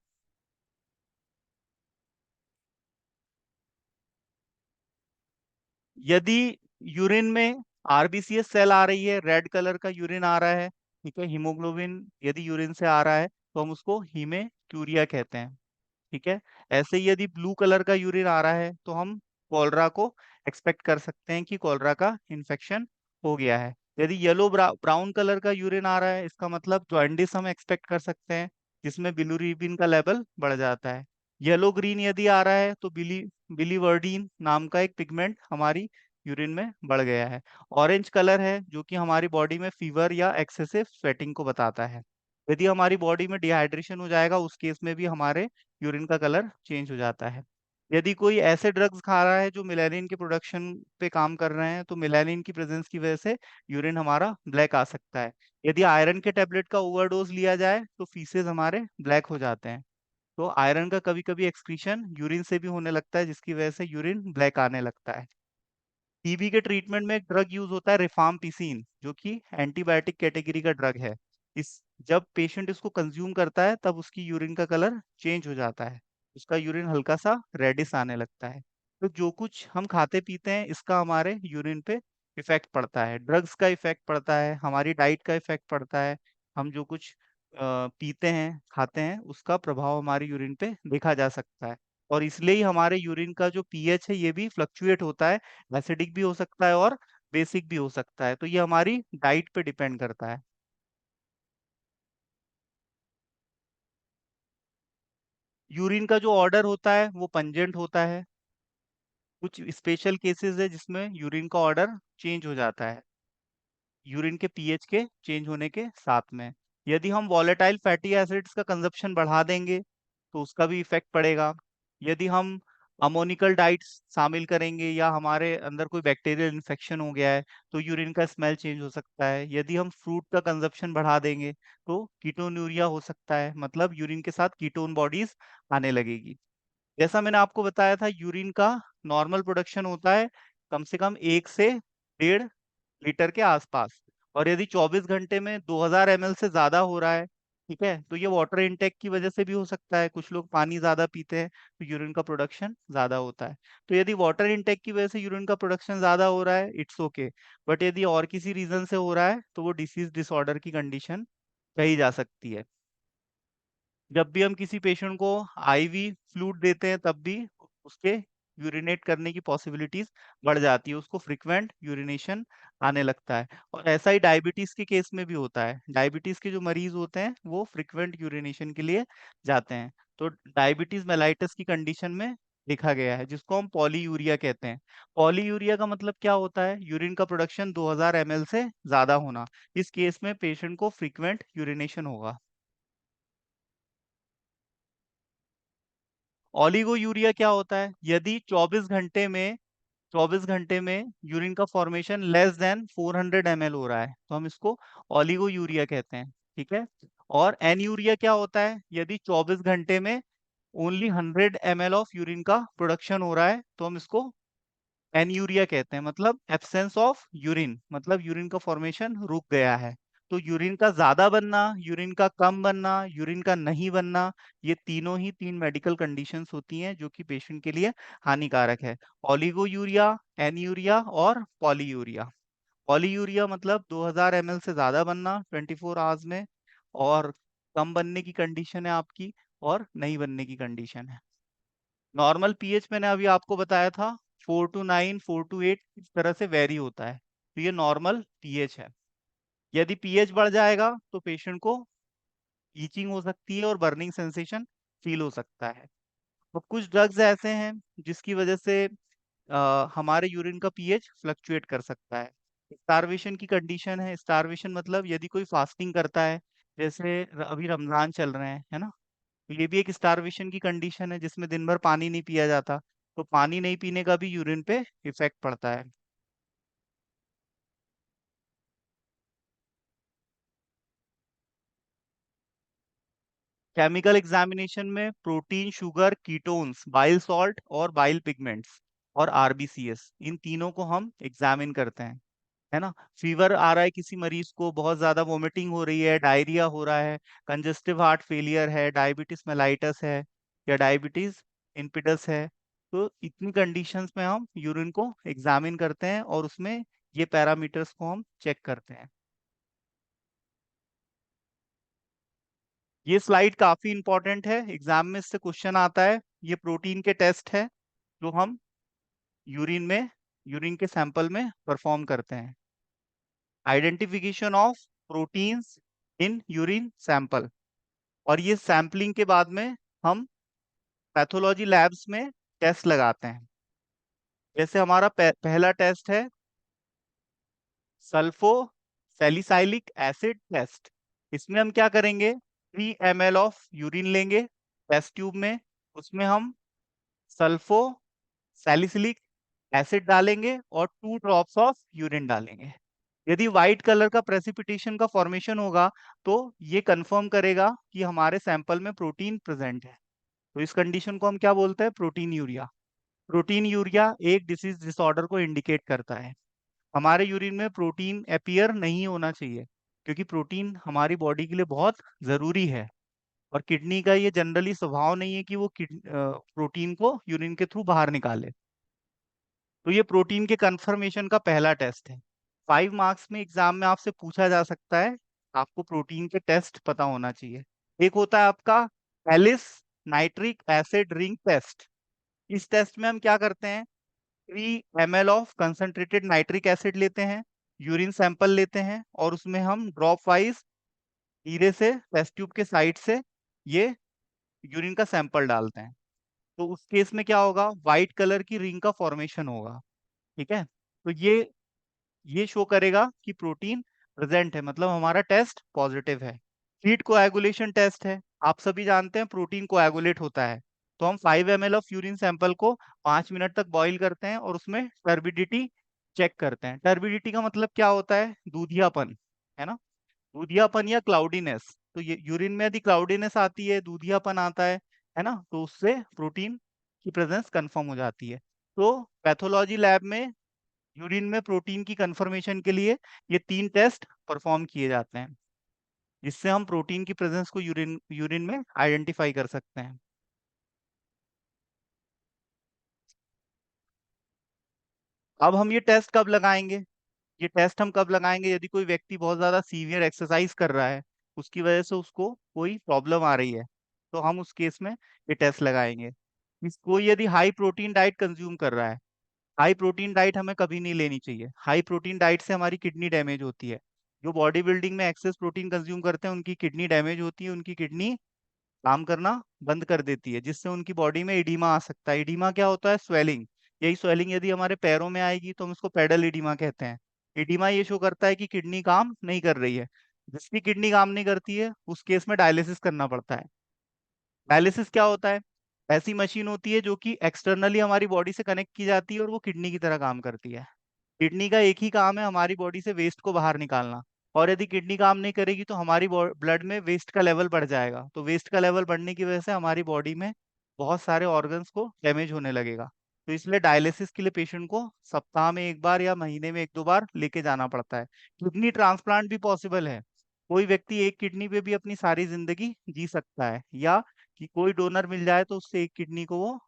यदि यूरिन में आरबीसीएस सेल आ रही है, रेड कलर का यूरिन आ रहा है, ठीक है, हीमोग्लोबिन यदि यूरिन से आ रहा है तो हम उसको हीमेट्यूरिया कहते हैं, ठीक है। ऐसे ही यदि ब्लू कलर का यूरिन आ रहा है तो हम कॉलरा को एक्सपेक्ट कर सकते हैं कि कॉलरा का इन्फेक्शन हो गया है। यदि येलो ब्राउन कलर का यूरिन आ रहा है, इसका मतलब जॉन्डिस हम एक्सपेक्ट कर सकते हैं, जिसमें बिलीरुबिन का लेवल बढ़ जाता है। येलो ग्रीन यदि आ रहा है तो बिलीवर्डिन नाम का एक पिगमेंट हमारी यूरिन में बढ़ गया है। ऑरेंज कलर है जो कि हमारी बॉडी में फीवर या एक्सेसिव स्वेटिंग को बताता है। यदि हमारी बॉडी में डिहाइड्रेशन हो जाएगा, उस केस में भी हमारे यूरिन का कलर चेंज हो जाता है। यदि कोई ऐसे ड्रग्स खा रहा है जो मिलेनिन के प्रोडक्शन पे काम कर रहे हैं, तो मिलेनिन की प्रेजेंस की वजह से यूरिन हमारा ब्लैक आ सकता है। यदि आयरन के टेबलेट का ओवरडोज लिया जाए तो फीसेस हमारे ब्लैक हो जाते हैं। तो आयरन का कभी कभी एक्सक्रीशन यूरिन से भी होने लगता है, जिसकी वजह से यूरिन ब्लैक आने लगता है। टीबी के ट्रीटमेंट में एक ड्रग यूज होता है रिफाम्पिसिन, जो कि एंटीबायोटिक कैटेगरी का ड्रग है। इस जब पेशेंट इसको कंज्यूम करता है तब उसकी यूरिन का कलर चेंज हो जाता है, उसका यूरिन हल्का सा रेडिश आने लगता है। तो जो कुछ हम खाते पीते हैं इसका हमारे यूरिन पे इफेक्ट पड़ता है, ड्रग्स का इफेक्ट पड़ता है, हमारी डाइट का इफेक्ट पड़ता है। हम जो कुछ पीते हैं खाते हैं उसका प्रभाव हमारी यूरिन पे देखा जा सकता है। और इसलिए ही हमारे यूरिन का जो पीएच है ये भी फ्लक्चुएट होता है, एसिडिक भी हो सकता है और बेसिक भी हो सकता है। तो ये हमारी डाइट पे डिपेंड करता है। यूरिन का जो ऑर्डर होता है वो पंजेंट होता है। कुछ स्पेशल केसेस है जिसमें यूरिन का ऑर्डर चेंज हो जाता है, यूरिन के पीएच के चेंज होने के साथ में। यदि हम वॉलेटाइल फैटी एसिड्स का कंजप्शन बढ़ा देंगे तो उसका भी इफेक्ट पड़ेगा। यदि हम अमोनिकल डाइट्स शामिल करेंगे या हमारे अंदर कोई बैक्टीरियल इन्फेक्शन हो गया है तो यूरिन का स्मेल चेंज हो सकता है। यदि हम फ्रूट का कंजप्शन बढ़ा देंगे तो कीटोन्यूरिया हो सकता है, मतलब यूरिन के साथ कीटोन बॉडीज आने लगेगी। जैसा मैंने आपको बताया था, यूरिन का नॉर्मल प्रोडक्शन होता है कम से कम 1 से 1.5 लीटर के आसपास। और यदि 24 घंटे में 2000 ml से ज्यादा हो रहा है, ठीक है, तो ये वाटर इनटेक की वजह से भी हो सकता है। कुछ लोग पानी ज्यादा पीते हैं तो यूरिन का प्रोडक्शन ज्यादा होता है। तो यदि वाटर इनटेक की वजह से यूरिन का प्रोडक्शन ज्यादा हो रहा है, इट्स ओके। बट यदि और किसी रीजन से हो रहा है तो वो डिसीज डिसऑर्डर की कंडीशन कही जा सकती है। जब भी हम किसी पेशेंट को आईवी फ्लूइड देते हैं तब भी उसके यूरिनेट करने की पॉसिबिलिटीज बढ़ जाती है, उसको फ्रिक्वेंट यूरिनेशन आने लगता है। और ऐसा ही डायबिटीज के केस में भी होता है, डायबिटीज के जो मरीज होते हैं वो फ्रिक्वेंट यूरिनेशन के लिए जाते हैं। तो डायबिटीज मेलाइटस की कंडीशन में देखा गया है, जिसको हम पॉलीयूरिया कहते हैं। पॉलीयूरिया का मतलब क्या होता है? यूरिन का प्रोडक्शन 2000 ml से ज्यादा होना। इस केस में पेशेंट को फ्रिक्वेंट यूरिनेशन होगा। ऑलिगो यूरिया क्या होता है? यदि 24 घंटे में यूरिन का फॉर्मेशन लेस देन 400 ml हो रहा है तो हम इसको ऑलिगो यूरिया कहते हैं। ठीक है। और एन यूरिया क्या होता है? यदि 24 घंटे में ओनली 100 ml ऑफ यूरिन का प्रोडक्शन हो रहा है तो हम इसको एनयूरिया कहते हैं। मतलब एब्सेंस ऑफ यूरिन, मतलब यूरिन का फॉर्मेशन रुक गया है। तो यूरिन का ज्यादा बनना, यूरिन का कम बनना, यूरिन का नहीं बनना, ये तीनों ही तीन मेडिकल कंडीशंस होती हैं जो कि पेशेंट के लिए हानिकारक है। ओलिगोयूरिया, एनयूरिया और पॉलीयूरिया। पॉलीयूरिया मतलब 2000 ml से ज्यादा बनना 24 आवर्स में, और कम बनने की कंडीशन है आपकी, और नहीं बनने की कंडीशन है। नॉर्मल पीएच मैंने अभी आपको बताया था, 4 to 9, 4 to 8, इस तरह से वेरी होता है। तो ये नॉर्मल पीएच है। यदि पीएच बढ़ जाएगा तो पेशेंट को ईचिंग हो सकती है और बर्निंग सेंसेशन फील हो सकता है। तो कुछ ड्रग्स ऐसे हैं जिसकी वजह से हमारे यूरिन का पीएच फ्लक्चुएट कर सकता है। स्टारवेशन की कंडीशन है। स्टारवेशन मतलब यदि कोई फास्टिंग करता है, जैसे अभी रमजान चल रहे हैं, है ना, तो ये भी एक स्टारवेशन की कंडीशन है जिसमें दिन भर पानी नहीं पिया जाता। तो पानी नहीं पीने का भी यूरिन पे इफेक्ट पड़ता है। केमिकल एग्जामिनेशन में protein, sugar, ketones, bile salt और बाइल पिगमेंट्स और आरबीसीएस, इन तीनों को हम एग्जामिन करते हैं। है ना। फीवर आ रहा है किसी मरीज को, बहुत ज्यादा वोमिटिंग हो रही है, डायरिया हो रहा है, कंजेस्टिव हार्ट फेलियर है, डायबिटीज मेलाइटस है, या डायबिटीज इंपिडस है, तो इतनी कंडीशंस में हम यूरिन को एग्जामिन करते हैं और उसमें ये पैरामीटर्स को हम चेक करते हैं। ये स्लाइड काफी इंपॉर्टेंट है, एग्जाम में इससे क्वेश्चन आता है। ये प्रोटीन के टेस्ट है जो हम यूरिन में, यूरिन के सैंपल में परफॉर्म करते हैं। Identification of proteins in urine sample. और ये सैंपलिंग के बाद में हम पैथोलॉजी लैब्स में टेस्ट लगाते हैं। जैसे हमारा पहला टेस्ट है सल्फो सैलिसाइलिक एसिड टेस्ट। इसमें हम क्या करेंगे, 3 ml ऑफ यूरिन लेंगे टेस्ट ट्यूब में, उसमें हम सल्फो सैलिसिलिक एसिड डालेंगे और 2 ड्रॉप्स ऑफ यूरिन डालेंगे। यदि व्हाइट कलर का प्रेसिपिटेशन का फॉर्मेशन होगा तो ये कंफर्म करेगा कि हमारे सैंपल में प्रोटीन प्रेजेंट है। तो इस कंडीशन को हम क्या बोलते हैं, प्रोटीन यूरिया। प्रोटीन यूरिया एक डिसीज डिसऑर्डर को इंडिकेट करता है। हमारे यूरिन में प्रोटीन अपीयर नहीं होना चाहिए, क्योंकि प्रोटीन हमारी बॉडी के लिए बहुत जरूरी है। और किडनी का ये जनरली स्वभाव नहीं है कि वो प्रोटीन को यूरिन के थ्रू बाहर निकाले। तो ये प्रोटीन के कंफर्मेशन का पहला टेस्ट है। 5 मार्क्स में एग्जाम में आपसे पूछा जा सकता है, आपको प्रोटीन के टेस्ट पता होना चाहिए। एक होता है आपका एलिस नाइट्रिक एसिड रिंग टेस्ट। इस टेस्ट में हम क्या करते हैं, 3 ml of concentrated nitric acid लेते हैं, यूरिन सैंपल लेते हैं और उसमें हम ड्रॉप वाइज धीरे से टेस्ट ट्यूब के साइड से ये यूरिन का सैंपल डालते हैं। तो उस केस में क्या होगा, व्हाइट कलर की रिंग का फॉर्मेशन होगा। ठीक है। तो ये शो करेगा कि प्रोटीन प्रेजेंट है, मतलब हमारा टेस्ट पॉजिटिव है। हीट कोएगुलेशन टेस्ट है। आप सभी जानते हैं प्रोटीन कोएगुलेट होता है। तो हम 5 ml ऑफ यूरिन सैंपल को 5 मिनट तक बॉईल करते हैं और उसमें टर्बिडिटी चेक करते हैं। टर्बिडिटी का मतलब क्या होता है, दूधियापन, है ना, दूधियापन या क्लाउडीनेस। तो ये यूरिन में यदि क्लाउडीनेस आती है, दूधियापन आता है ना, तो उससे प्रोटीन की प्रेजेंस कंफर्म हो जाती है। तो पैथोलॉजी लैब में यूरिन में प्रोटीन की कंफर्मेशन के लिए ये 3 टेस्ट परफॉर्म किए जाते हैं, जिससे हम प्रोटीन की प्रेजेंस को यूरिन यूरिन में आइडेंटिफाई कर सकते हैं। अब हम ये टेस्ट कब लगाएंगे, ये टेस्ट हम कब लगाएंगे, यदि कोई व्यक्ति बहुत ज्यादा सीवियर एक्सरसाइज कर रहा है, उसकी वजह से उसको कोई प्रॉब्लम आ रही है, तो हम उस केस में ये टेस्ट लगाएंगे। कोई यदि हाई प्रोटीन डाइट कंज्यूम कर रहा है, हाई प्रोटीन डाइट हमें कभी नहीं लेनी चाहिए। हाई प्रोटीन डाइट से हमारी किडनी डैमेज होती है। जो बॉडी बिल्डिंग में एक्सेस प्रोटीन कंज्यूम करते हैं उनकी किडनी डैमेज होती है, उनकी किडनी काम करना बंद कर देती है, जिससे उनकी बॉडी में इडीमा आ सकता है। इडीमा क्या होता है, स्वेलिंग। यही स्वेलिंग यदि हमारे पैरों में आएगी तो हम इसको पेडल इडीमा कहते हैं। इडीमा ये शो करता है कि किडनी काम नहीं कर रही है। जिसकी किडनी काम नहीं करती है उस केस में डायलिसिस करना पड़ता है। डायलिसिस क्या होता है, ऐसी मशीन होती है जो कि एक्सटर्नली हमारी बॉडी से कनेक्ट की जाती है और वो किडनी की तरह काम करती है। किडनी का एक ही काम है हमारी बॉडी से वेस्ट को बाहर निकालना। और यदि किडनी काम नहीं करेगी तो हमारी ब्लड में वेस्ट का लेवल बढ़ जाएगा, तो वेस्ट का लेवल बढ़ने की वजह से हमारी बॉडी में बहुत सारे ऑर्गन्स को डैमेज होने लगेगा। तो इसलिए डायलिसिस के लिए पेशेंट को सप्ताह में एक बार या महीने में एक दो बार लेके जाना पड़ता है। किडनी ट्रांसप्लांट भी पॉसिबल है। कोई व्यक्ति एक किडनी पे भी अपनी सारी जिंदगी जी सकता है, या कि कोई डोनर मिल जाए तो उससे एक किडनी को वो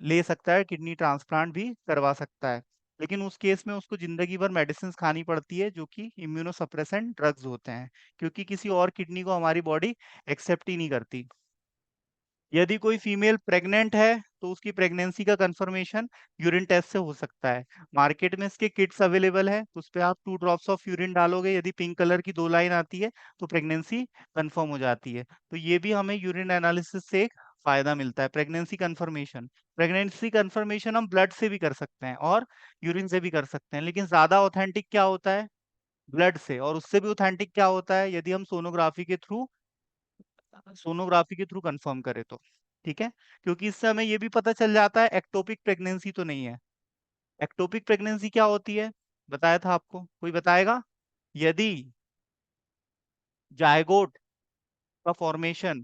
ले सकता है, किडनी ट्रांसप्लांट भी करवा सकता है। लेकिन उस केस में उसको जिंदगी भर मेडिसिन खानी पड़ती है जो कि इम्यूनोसप्रेसेंट ड्रग्स होते हैं, क्योंकि किसी और किडनी को हमारी बॉडी एक्सेप्ट ही नहीं करती। यदि कोई फीमेल प्रेग्नेंट है तो उसकी प्रेगनेंसी का कंफर्मेशन यूरिन टेस्ट से हो सकता है। मार्केट में इसके किट्स अवेलेबल है, उस पे आप 2 ड्रॉप्स ऑफ यूरिन डालोगे, यदि पिंक कलर की 2 लाइन आती है तो प्रेगनेंसी कंफर्म हो जाती है। तो ये भी हमें यूरिन एनालिसिस से एक फायदा मिलता है, प्रेगनेंसी कंफर्मेशन। प्रेगनेंसी कंफर्मेशन हम ब्लड से भी कर सकते हैं और यूरिन से भी कर सकते हैं, लेकिन ज्यादा ऑथेंटिक क्या होता है, ब्लड से। और उससे भी ऑथेंटिक क्या होता है, यदि हम सोनोग्राफी के थ्रू कंफर्म करें तो। ठीक है, क्योंकि इससे हमें ये भी पता चल जाता है एक्टोपिक प्रेगनेंसी तो नहीं है। एक्टोपिक प्रेगनेंसी क्या होती है, बताया था आपको, कोई बताएगा? यदि जायगोट का फॉर्मेशन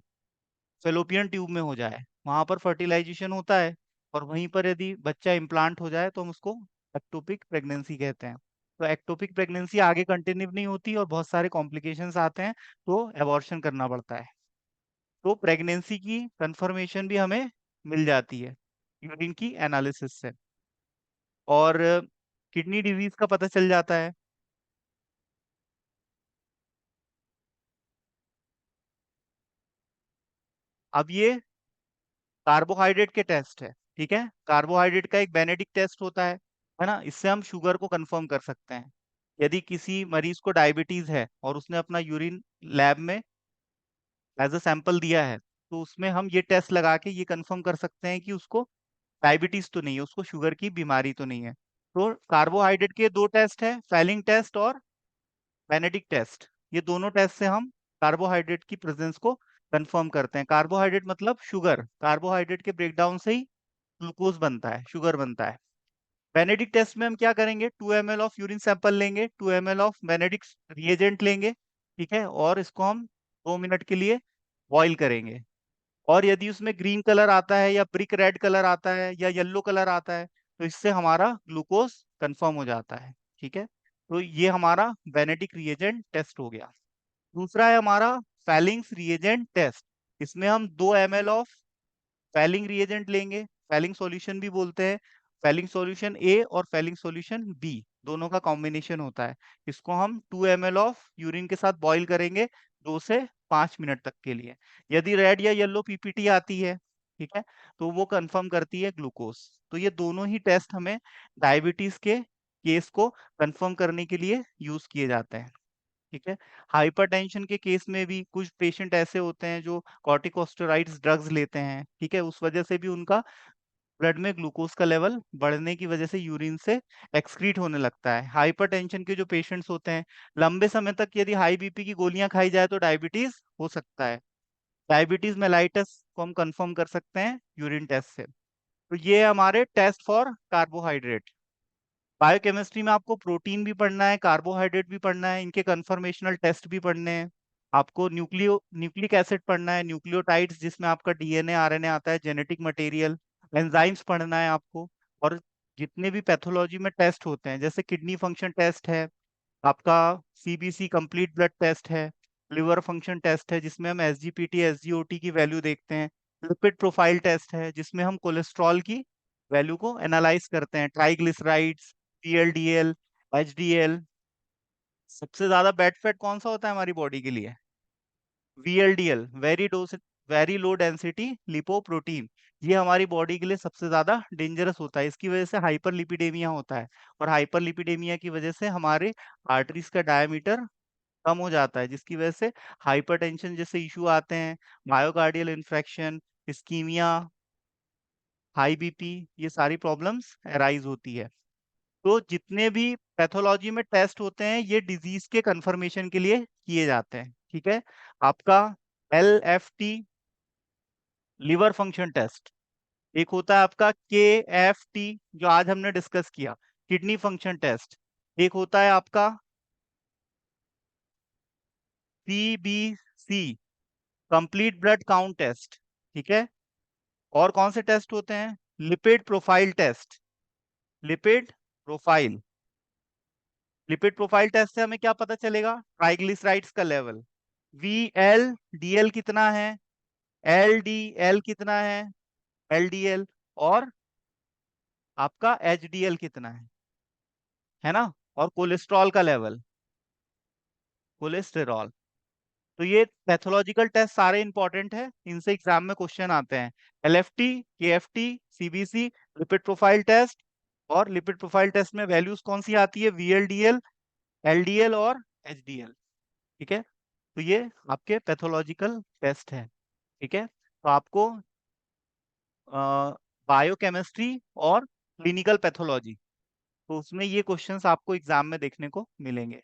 फेलोपियन ट्यूब में हो जाए, वहां पर फर्टिलाइजेशन होता है, और वहीं पर यदि बच्चा इम्प्लांट हो जाए तो हम उसको एक्टोपिक प्रेगनेंसी कहते हैं। तो एक्टोपिक प्रेगनेंसी आगे कंटिन्यू नहीं होती और बहुत सारे कॉम्प्लिकेशंस आते हैं, तो एबॉर्शन करना पड़ता है। तो प्रेगनेंसी की कंफर्मेशन भी हमें मिल जाती है यूरिन की एनालिसिस से। और किडनी डिजीज का पता चल जाता है। अब ये कार्बोहाइड्रेट के टेस्ट है। ठीक है, कार्बोहाइड्रेट का एक बेनेडिक्ट टेस्ट होता है ना, इससे हम शुगर को कंफर्म कर सकते हैं। यदि किसी मरीज को डायबिटीज है और उसने अपना यूरिन लैब में एज अ सैंपल दिया है, तो उसमें हम ये टेस्ट लगा के ये कंफर्म कर सकते हैं कि उसको डायबिटीज तो नहीं है, उसको शुगर की बीमारी तो नहीं है। तो कार्बोहाइड्रेट के दो टेस्ट है, फैलिंग टेस्ट और बेनेडिक्ट टेस्ट। ये दोनों टेस्ट से हम कार्बोहाइड्रेट की प्रेजेंस को कंफर्म करते हैं। कार्बोहाइड्रेट मतलब शुगर, कार्बोहाइड्रेट के ब्रेकडाउन से ही ग्लूकोज बनता है, शुगर बनता है। बेनेडिक्ट टेस्ट में हम क्या करेंगे, 2 ml ऑफ यूरिन सैंपल लेंगे, 2 ml ऑफ बेनेडिक्ट रिएजेंट लेंगे, ठीक है, और इसको हम 2 मिनट के लिए बॉईल करेंगे। और यदि उसमें ग्रीन कलर आता है या ब्रिक रेड कलर आता है या येलो कलर आता है, तो इससे हमारा ग्लूकोज कंफर्म हो जाता है। ठीक है, तो ये हमारा बेनेडिक्ट रिएजेंट टेस्ट हो गया। दूसरा है हमारा फैलिंग्स रिएजेंट टेस्ट। इसमें हम 2 ml ऑफ फैलिंग रिएजेंट लेंगे, फैलिंग सॉल्यूशन भी बोलते हैं, फैलिंग सॉल्यूशन ए और फैलिंग सॉल्यूशन बी, दोनों का कॉम्बिनेशन होता है। इसको हम 2 ml ऑफ यूरिन के साथ बॉईल करेंगे 2 से 5 मिनट तक के लिए। यदि रेड या येलो पीपीटी आती है, ठीक है, तो वो कंफर्म करती है ग्लूकोज। तो ये दोनों ही टेस्ट हमें डायबिटीज के केस को कंफर्म करने के लिए यूज किए जाते हैं। ठीक है, हाइपरटेंशन के केस में भी कुछ पेशेंट ऐसे होते हैं जो कॉर्टिकोस्टेरॉइड्स ड्रग्स लेते हैं, ठीक है, उस वजह से भी उनका ब्लड में ग्लूकोज का लेवल बढ़ने की वजह से यूरिन से एक्सक्रीट होने लगता है। हाइपरटेंशन के जो पेशेंट्स होते हैं, लंबे समय तक यदि हाई बीपी की गोलियां खाई जाए तो डायबिटीज हो सकता है। डायबिटीज मेलाइटस को हम कंफर्म कर सकते हैं यूरिन टेस्ट से। तो ये है हमारे टेस्ट फॉर कार्बोहाइड्रेट। बायोकेमिस्ट्री में आपको प्रोटीन भी पढ़ना है, कार्बोहाइड्रेट भी पढ़ना है, इनके कंफर्मेशनल टेस्ट भी पढ़ने हैं। आपको न्यूक्लिक एसिड पढ़ना है, न्यूक्लियोटाइड्स जिसमें आपका डीएनए आरएनए आता है, जेनेटिक मटेरियल, एंजाइम्स पढ़ना है आपको। और जितने भी पैथोलॉजी में टेस्ट होते हैं, जैसे किडनी फंक्शन टेस्ट है आपका, सीबीसी कंप्लीट ब्लड टेस्ट है, लिवर फंक्शन टेस्ट है जिसमें हम एसजीपीटी एसजीओटी की वैल्यू देखते हैं, लिपिड प्रोफाइल टेस्ट है जिसमें हम कोलेस्ट्रॉल की वैल्यू को एनालाइज करते हैं, ट्राइग्लिसराइड्स, पीएलडीएल, एचडीएल। सबसे ज्यादा बैड फैट कौन सा होता है हमारी बॉडी के लिए? VLDL, very low density lipoprotein. ये हमारी बॉडी के लिए सबसे ज्यादा डेंजरस होता है, इसकी वजह से हाइपरलिपिडेमिया होता है। और हाइपरलिपिडेमिया की वजह से हमारे आर्टरीज का डायमीटर कम हो जाता है, जिसकी वजह से हाइपरटेंशन जैसे इशू आते हैं, myocardial infarction, ischaemia, high BP, ये सारी प्रॉब्लम्स अराइज होती है। तो जितने भी पैथोलॉजी में टेस्ट होते हैं ये डिजीज के कंफर्मेशन के लिए किए जाते हैं। ठीक है, आपका L F T liver function test. एक होता है आपका KFT, जो आज हमने डिस्कस किया, किडनी फंक्शन टेस्ट। एक होता है आपका CBC, complete blood count test. ठीक है। और कौन से टेस्ट होते हैं? Lipid profile test. Lipid profile. Lipid profile test से हमें क्या पता चलेगा? ट्राइग्लिसराइड्स का लेवल, VLDL कितना है, LDL कितना है, LDL, और आपका HDL कितना है ना, और कोलेस्ट्रॉल का लेवल, कोलेस्टेरॉल। तो ये पैथोलॉजिकल टेस्ट सारे इंपॉर्टेंट है, इनसे एग्जाम में क्वेश्चन आते हैं। LFT, KFT, CBC, lipid profile test. और लिपिड प्रोफाइल टेस्ट में वैल्यूज कौन सी आती है? VLDL, LDL और HDL। ठीक है। तो ये आपके पैथोलॉजिकल टेस्ट हैं। ठीक है। तो आपको बायोकेमिस्ट्री और क्लिनिकल पैथोलॉजी, तो उसमें ये क्वेश्चंस आपको एग्जाम में देखने को मिलेंगे।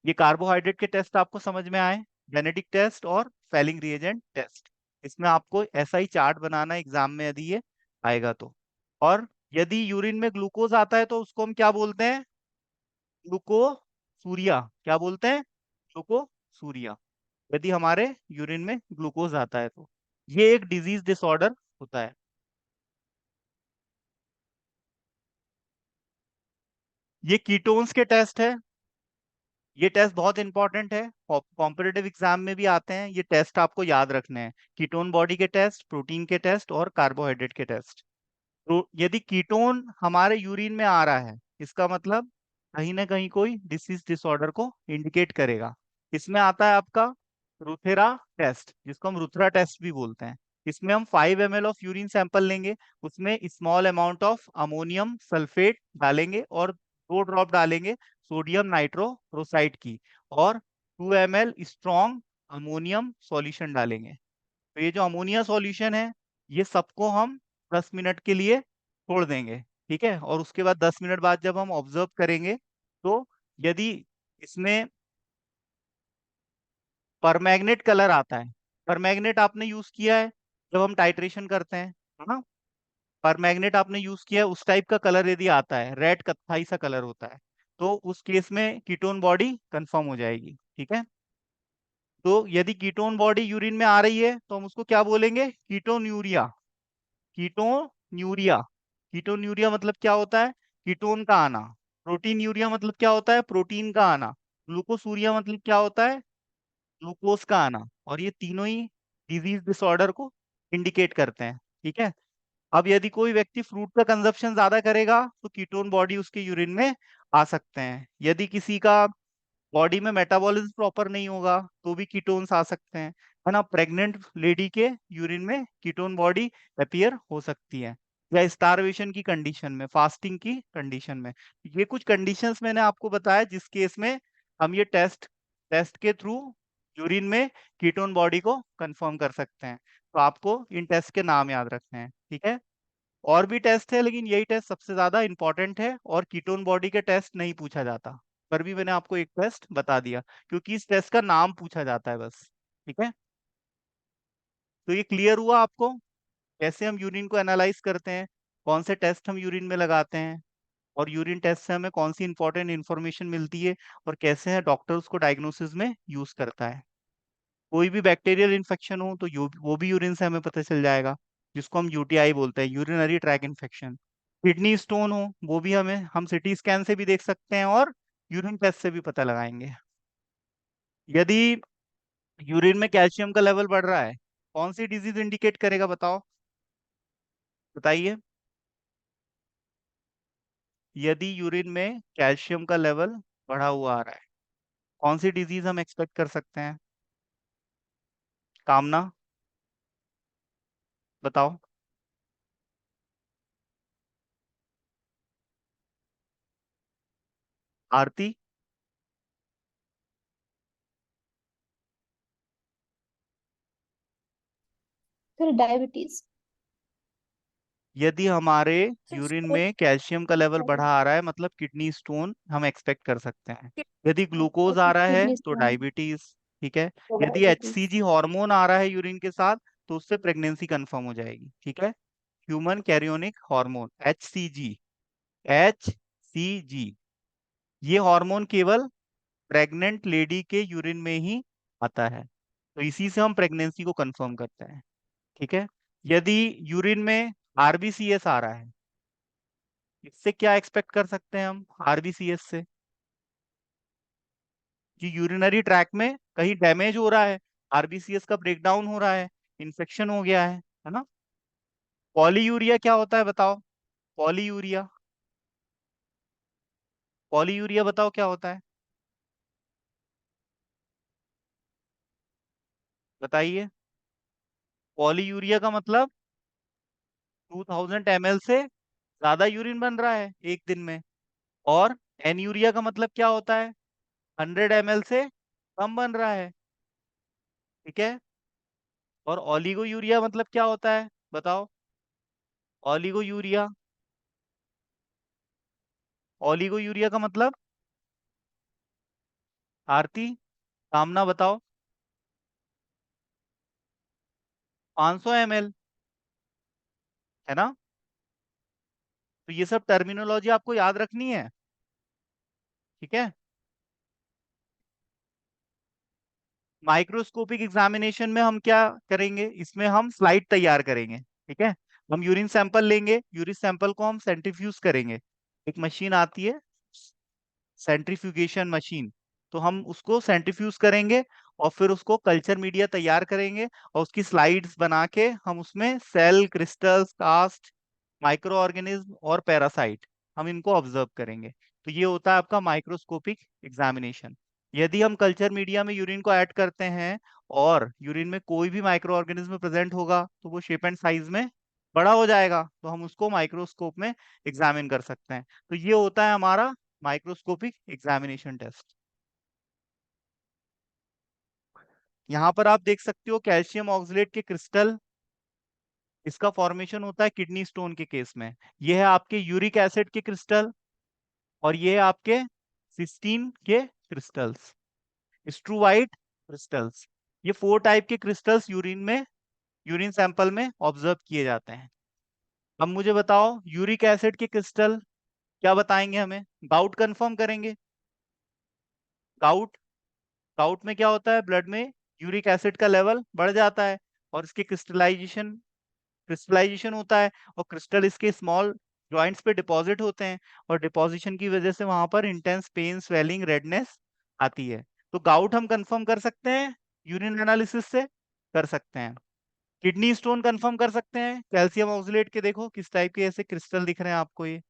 ये कार्बोहाइड्रेट के टेस्ट आपको समझ में आए, जेनेटिक टेस्ट और फेलिंग रिएजेंट टेस्ट। इसमें आपको ऐसा ही चार्ट बनाना है एग्जाम में यदि ये आएगा तो। और यदि यूरिन में ग्लूकोज आता है तो उसको हम क्या बोलते हैं? ग्लूकोसूरिया। क्या बोलते हैं? ग्लूकोसूरिया। यदि हमारे यूरिन में ग्लूकोज आता है तो ये एक डिजीज डिसऑर्डर होता है। ये कीटोन्स के टेस्ट है। ये टेस्ट बहुत इंपॉर्टेंट है, कॉम्पिटिटिव एग्जाम में भी आते हैं, ये टेस्ट आपको याद रखने हैं। कीटोन बॉडी के टेस्ट, प्रोटीन के टेस्ट और कार्बोहाइड्रेट के टेस्ट। तो यदि कीटोन हमारे यूरिन में आ रहा है, इसका मतलब कहीं ना कहीं कोई डिसीज डिसऑर्डर को इंडिकेट करेगा। इसमें आता है आपका रुथेरा टेस्ट, जिसको हम रुथरा टेस्ट भी बोलते हैं। इसमें हम 5 ml ऑफ यूरिन सैंपल लेंगे, उसमें small amount of ammonium sulphate डालेंगे और 2 ड्रॉप डालेंगे सोडियम नाइट्रोक्लोराइड की, और 2 ml स्ट्रॉन्ग अमोनियम सॉल्यूशन डालेंगे। तो ये जो अमोनिया सॉल्यूशन है, ये सबको हम 10 मिनट के लिए छोड़ देंगे। ठीक है। और उसके बाद 10 मिनट बाद जब हम ऑब्जर्व करेंगे, तो यदि इसमें परमैग्नेट कलर आता है, परमैग्नेट आपने यूज किया है जब हम टाइट्रेशन करते हैं, है ना? परमैग्नेट आपने यूज किया है, उस टाइप का कलर यदि आता है, रेड कत्थाई सा कलर होता है, तो उस केस में कीटोन बॉडी कंफर्म हो जाएगी। ठीक है। तो यदि कीटोन बॉडी यूरिन में आ रही है तो हम उसको क्या बोलेंगे? कीटोन्यूरिया। कीटोन्यूरिया। कीटोन्यूरिया मतलब क्या होता है? कीटोन का आना। प्रोटीन यूरिया मतलब क्या होता है? प्रोटीन का आना। ग्लूकोसूरिया मतलब क्या होता है? ग्लूकोज का आना। और ये तीनों ही डिजीज डिसऑर्डर को इंडिकेट करते हैं। ठीक है। अब यदि कोई व्यक्ति फ्रूट का कंजप्शन ज्यादा करेगा तो कीटोन बॉडी उसके यूरिन में आ सकते हैं। यदि किसी का बॉडी में मेटाबॉलिज्म प्रॉपर नहीं होगा तो भी कीटोन्स आ सकते हैं, है ना? प्रेग्नेंट लेडी के यूरिन में कीटोन बॉडी अपीयर हो सकती है, या स्टारवेशन की कंडीशन में, फास्टिंग की कंडीशन में। ये कुछ कंडीशंस मैंने आपको बताया जिस केस में हम ये टेस्ट टेस्ट के थ्रू यूरिन में कीटोन बॉडी को कंफर्म कर सकते हैं। तो आपको इन टेस्ट के नाम याद रखने हैं। ठीक है। और भी टेस्ट है, लेकिन यही टेस्ट सबसे ज्यादा इंपॉर्टेंट है, और कीटोन बॉडी के टेस्ट नहीं पूछा जाता। पर भी मैंने आपको एक टेस्ट बता दिया क्योंकि इस टेस्ट का नाम पूछा जाता है बस। ठीक है। तो ये क्लियर हुआ आपको कैसे हम यूरिन को एनालाइज करते हैं, कौन से टेस्ट हम यूरिन में लगाते हैं, और यूरिन टेस्ट से हमें कौन सी इंपॉर्टेंट इंफॉर्मेशन मिलती है, और कैसे है डॉक्टर उसको डायग्नोसिस में यूज करता है। कोई भी बैक्टीरियल इन्फेक्शन हो तो वो भी यूरिन से हमें पता चल जाएगा, जिसको हम UTI बोलते हैं, urinary track infection. Kidney stone हो वो भी हम सिटी स्कैन से भी देख सकते हैं और यूरिन टेस्ट से भी पता लगाएंगे। यदि यूरिन में कैल्शियम का लेवल बढ़ रहा है, कौन सी डिजीज इंडिकेट करेगा? बताओ, बताइए। यदि यूरिन में कैल्शियम का लेवल बढ़ा हुआ आ रहा है, कौन सी डिजीज हम एक्सपेक्ट कर सकते हैं? कामना, बताओ। आरती। फिर डायबिटीज। यदि हमारे फिर यूरिन स्ट्रोक। में कैल्शियम का लेवल बढ़ा आ रहा है, मतलब किडनी स्टोन हम एक्सपेक्ट कर सकते हैं। यदि ग्लूकोज आ ओके, रहा है किडनी तो स्टोन, डायबिटीज। ठीक है। यदि डायबिटीज। HCG हार्मोन आ रहा है यूरिन के साथ तो उससे प्रेगनेंसी कंफर्म हो जाएगी। ठीक है। Human chorionic hormone, HCG। HCG, ये हार्मोन केवल प्रेग्नेंट लेडी के यूरिन में ही आता है, तो इसी से हम प्रेगनेंसी को कंफर्म करते हैं। ठीक है। यदि यूरिन में आरबीसीएस आ रहा है, इससे क्या एक्सपेक्ट कर सकते हैं हम आरबीसीएस से? कि यूरिनरी ट्रैक में कहीं डैमेज हो रहा है, आरबीसीएस का ब्रेकडाउन हो रहा है, इन्फेक्शन हो गया है ना। पॉलीयूरिया क्या होता है बताओ? पॉलीयूरिया, पॉलीयूरिया बताओ क्या होता है? बताइए। पॉलीयूरिया का मतलब 2000 ml से ज्यादा यूरिन बन रहा है एक दिन में। और एनयूरिया का मतलब क्या होता है? 100 ml से कम बन रहा है। ठीक है। और ओलिगोयूरिया मतलब क्या होता है बताओ? ओलिगोयूरिया, ओलिगोयूरिया का मतलब? आरती, सामना बताओ। 500 ml, है ना। तो ये सब टर्मिनोलॉजी आपको याद रखनी है। ठीक है। माइक्रोस्कोपिक एग्जामिनेशन में हम क्या करेंगे, इसमें हम स्लाइड तैयार करेंगे। ठीक है। हम यूरिन सैंपल लेंगे, यूरिन सैंपल को हम सेंट्रीफ्यूज करेंगे। एक मशीन आती है, सेंट्रीफ्यूगेशन मशीन। तो हम उसको सेंट्रीफ्यूज करेंगे और फिर उसको कल्चर मीडिया तैयार करेंगे, और उसकी स्लाइड्स बना के हम उसमें cell, crystals, cast, microorganism और पैरासाइट, हम इनको ऑब्जर्व करेंगे। तो ये होता है आपका माइक्रोस्कोपिक एग्जामिनेशन। यदि हम कल्चर मीडिया में यूरिन को ऐड करते हैं और यूरिन में कोई भी माइक्रो ऑर्गेनिज्म प्रेजेंट होगा, तो वो शेप एंड साइज में बड़ा हो जाएगा, तो हम उसको माइक्रोस्कोप में एग्जामिन कर सकते हैं। तो ये होता है हमारा माइक्रोस्कोपिक एग्जामिनेशन टेस्ट। यहाँ पर आप देख सकते हो कैल्शियम ऑक्सलेट के क्रिस्टल, इसका फॉर्मेशन होता है किडनी स्टोन के केस में। ये है आपके यूरिक एसिड के क्रिस्टल, और ये है आपके सिस्टीन के क्रिस्टल्स, स्ट्रूवाइट क्रिस्टल्स। ये 4 टाइप के क्रिस्टल्स यूरिन में, यूरिन सैंपल में ऑब्जर्व किए जाते हैं। अब मुझे बताओ यूरिक एसिड के क्रिस्टल क्या बताएंगे हमें? गाउट कंफर्म करेंगे। गाउट, गाउट में क्या होता है, ब्लड में यूरिक एसिड का लेवल बढ़ जाता है, और इसके क्रिस्टलाइजेशन, क्रिस्टलाइजेशन होता है, और क्रिस्टल इसके स्मॉल जॉइंट्स पे डिपॉजिट होते हैं, और डिपॉजिशन की वजह से वहां पर इंटेंस पेन, स्वेलिंग, रेडनेस आती है। तो गाउट हम कंफर्म कर सकते हैं यूरिन एनालिसिस से, कर सकते हैं। किडनी स्टोन कंफर्म कर सकते हैं कैल्शियम ऑक्सलेट के, देखो किस टाइप के ऐसे क्रिस्टल दिख रहे हैं आपको ये,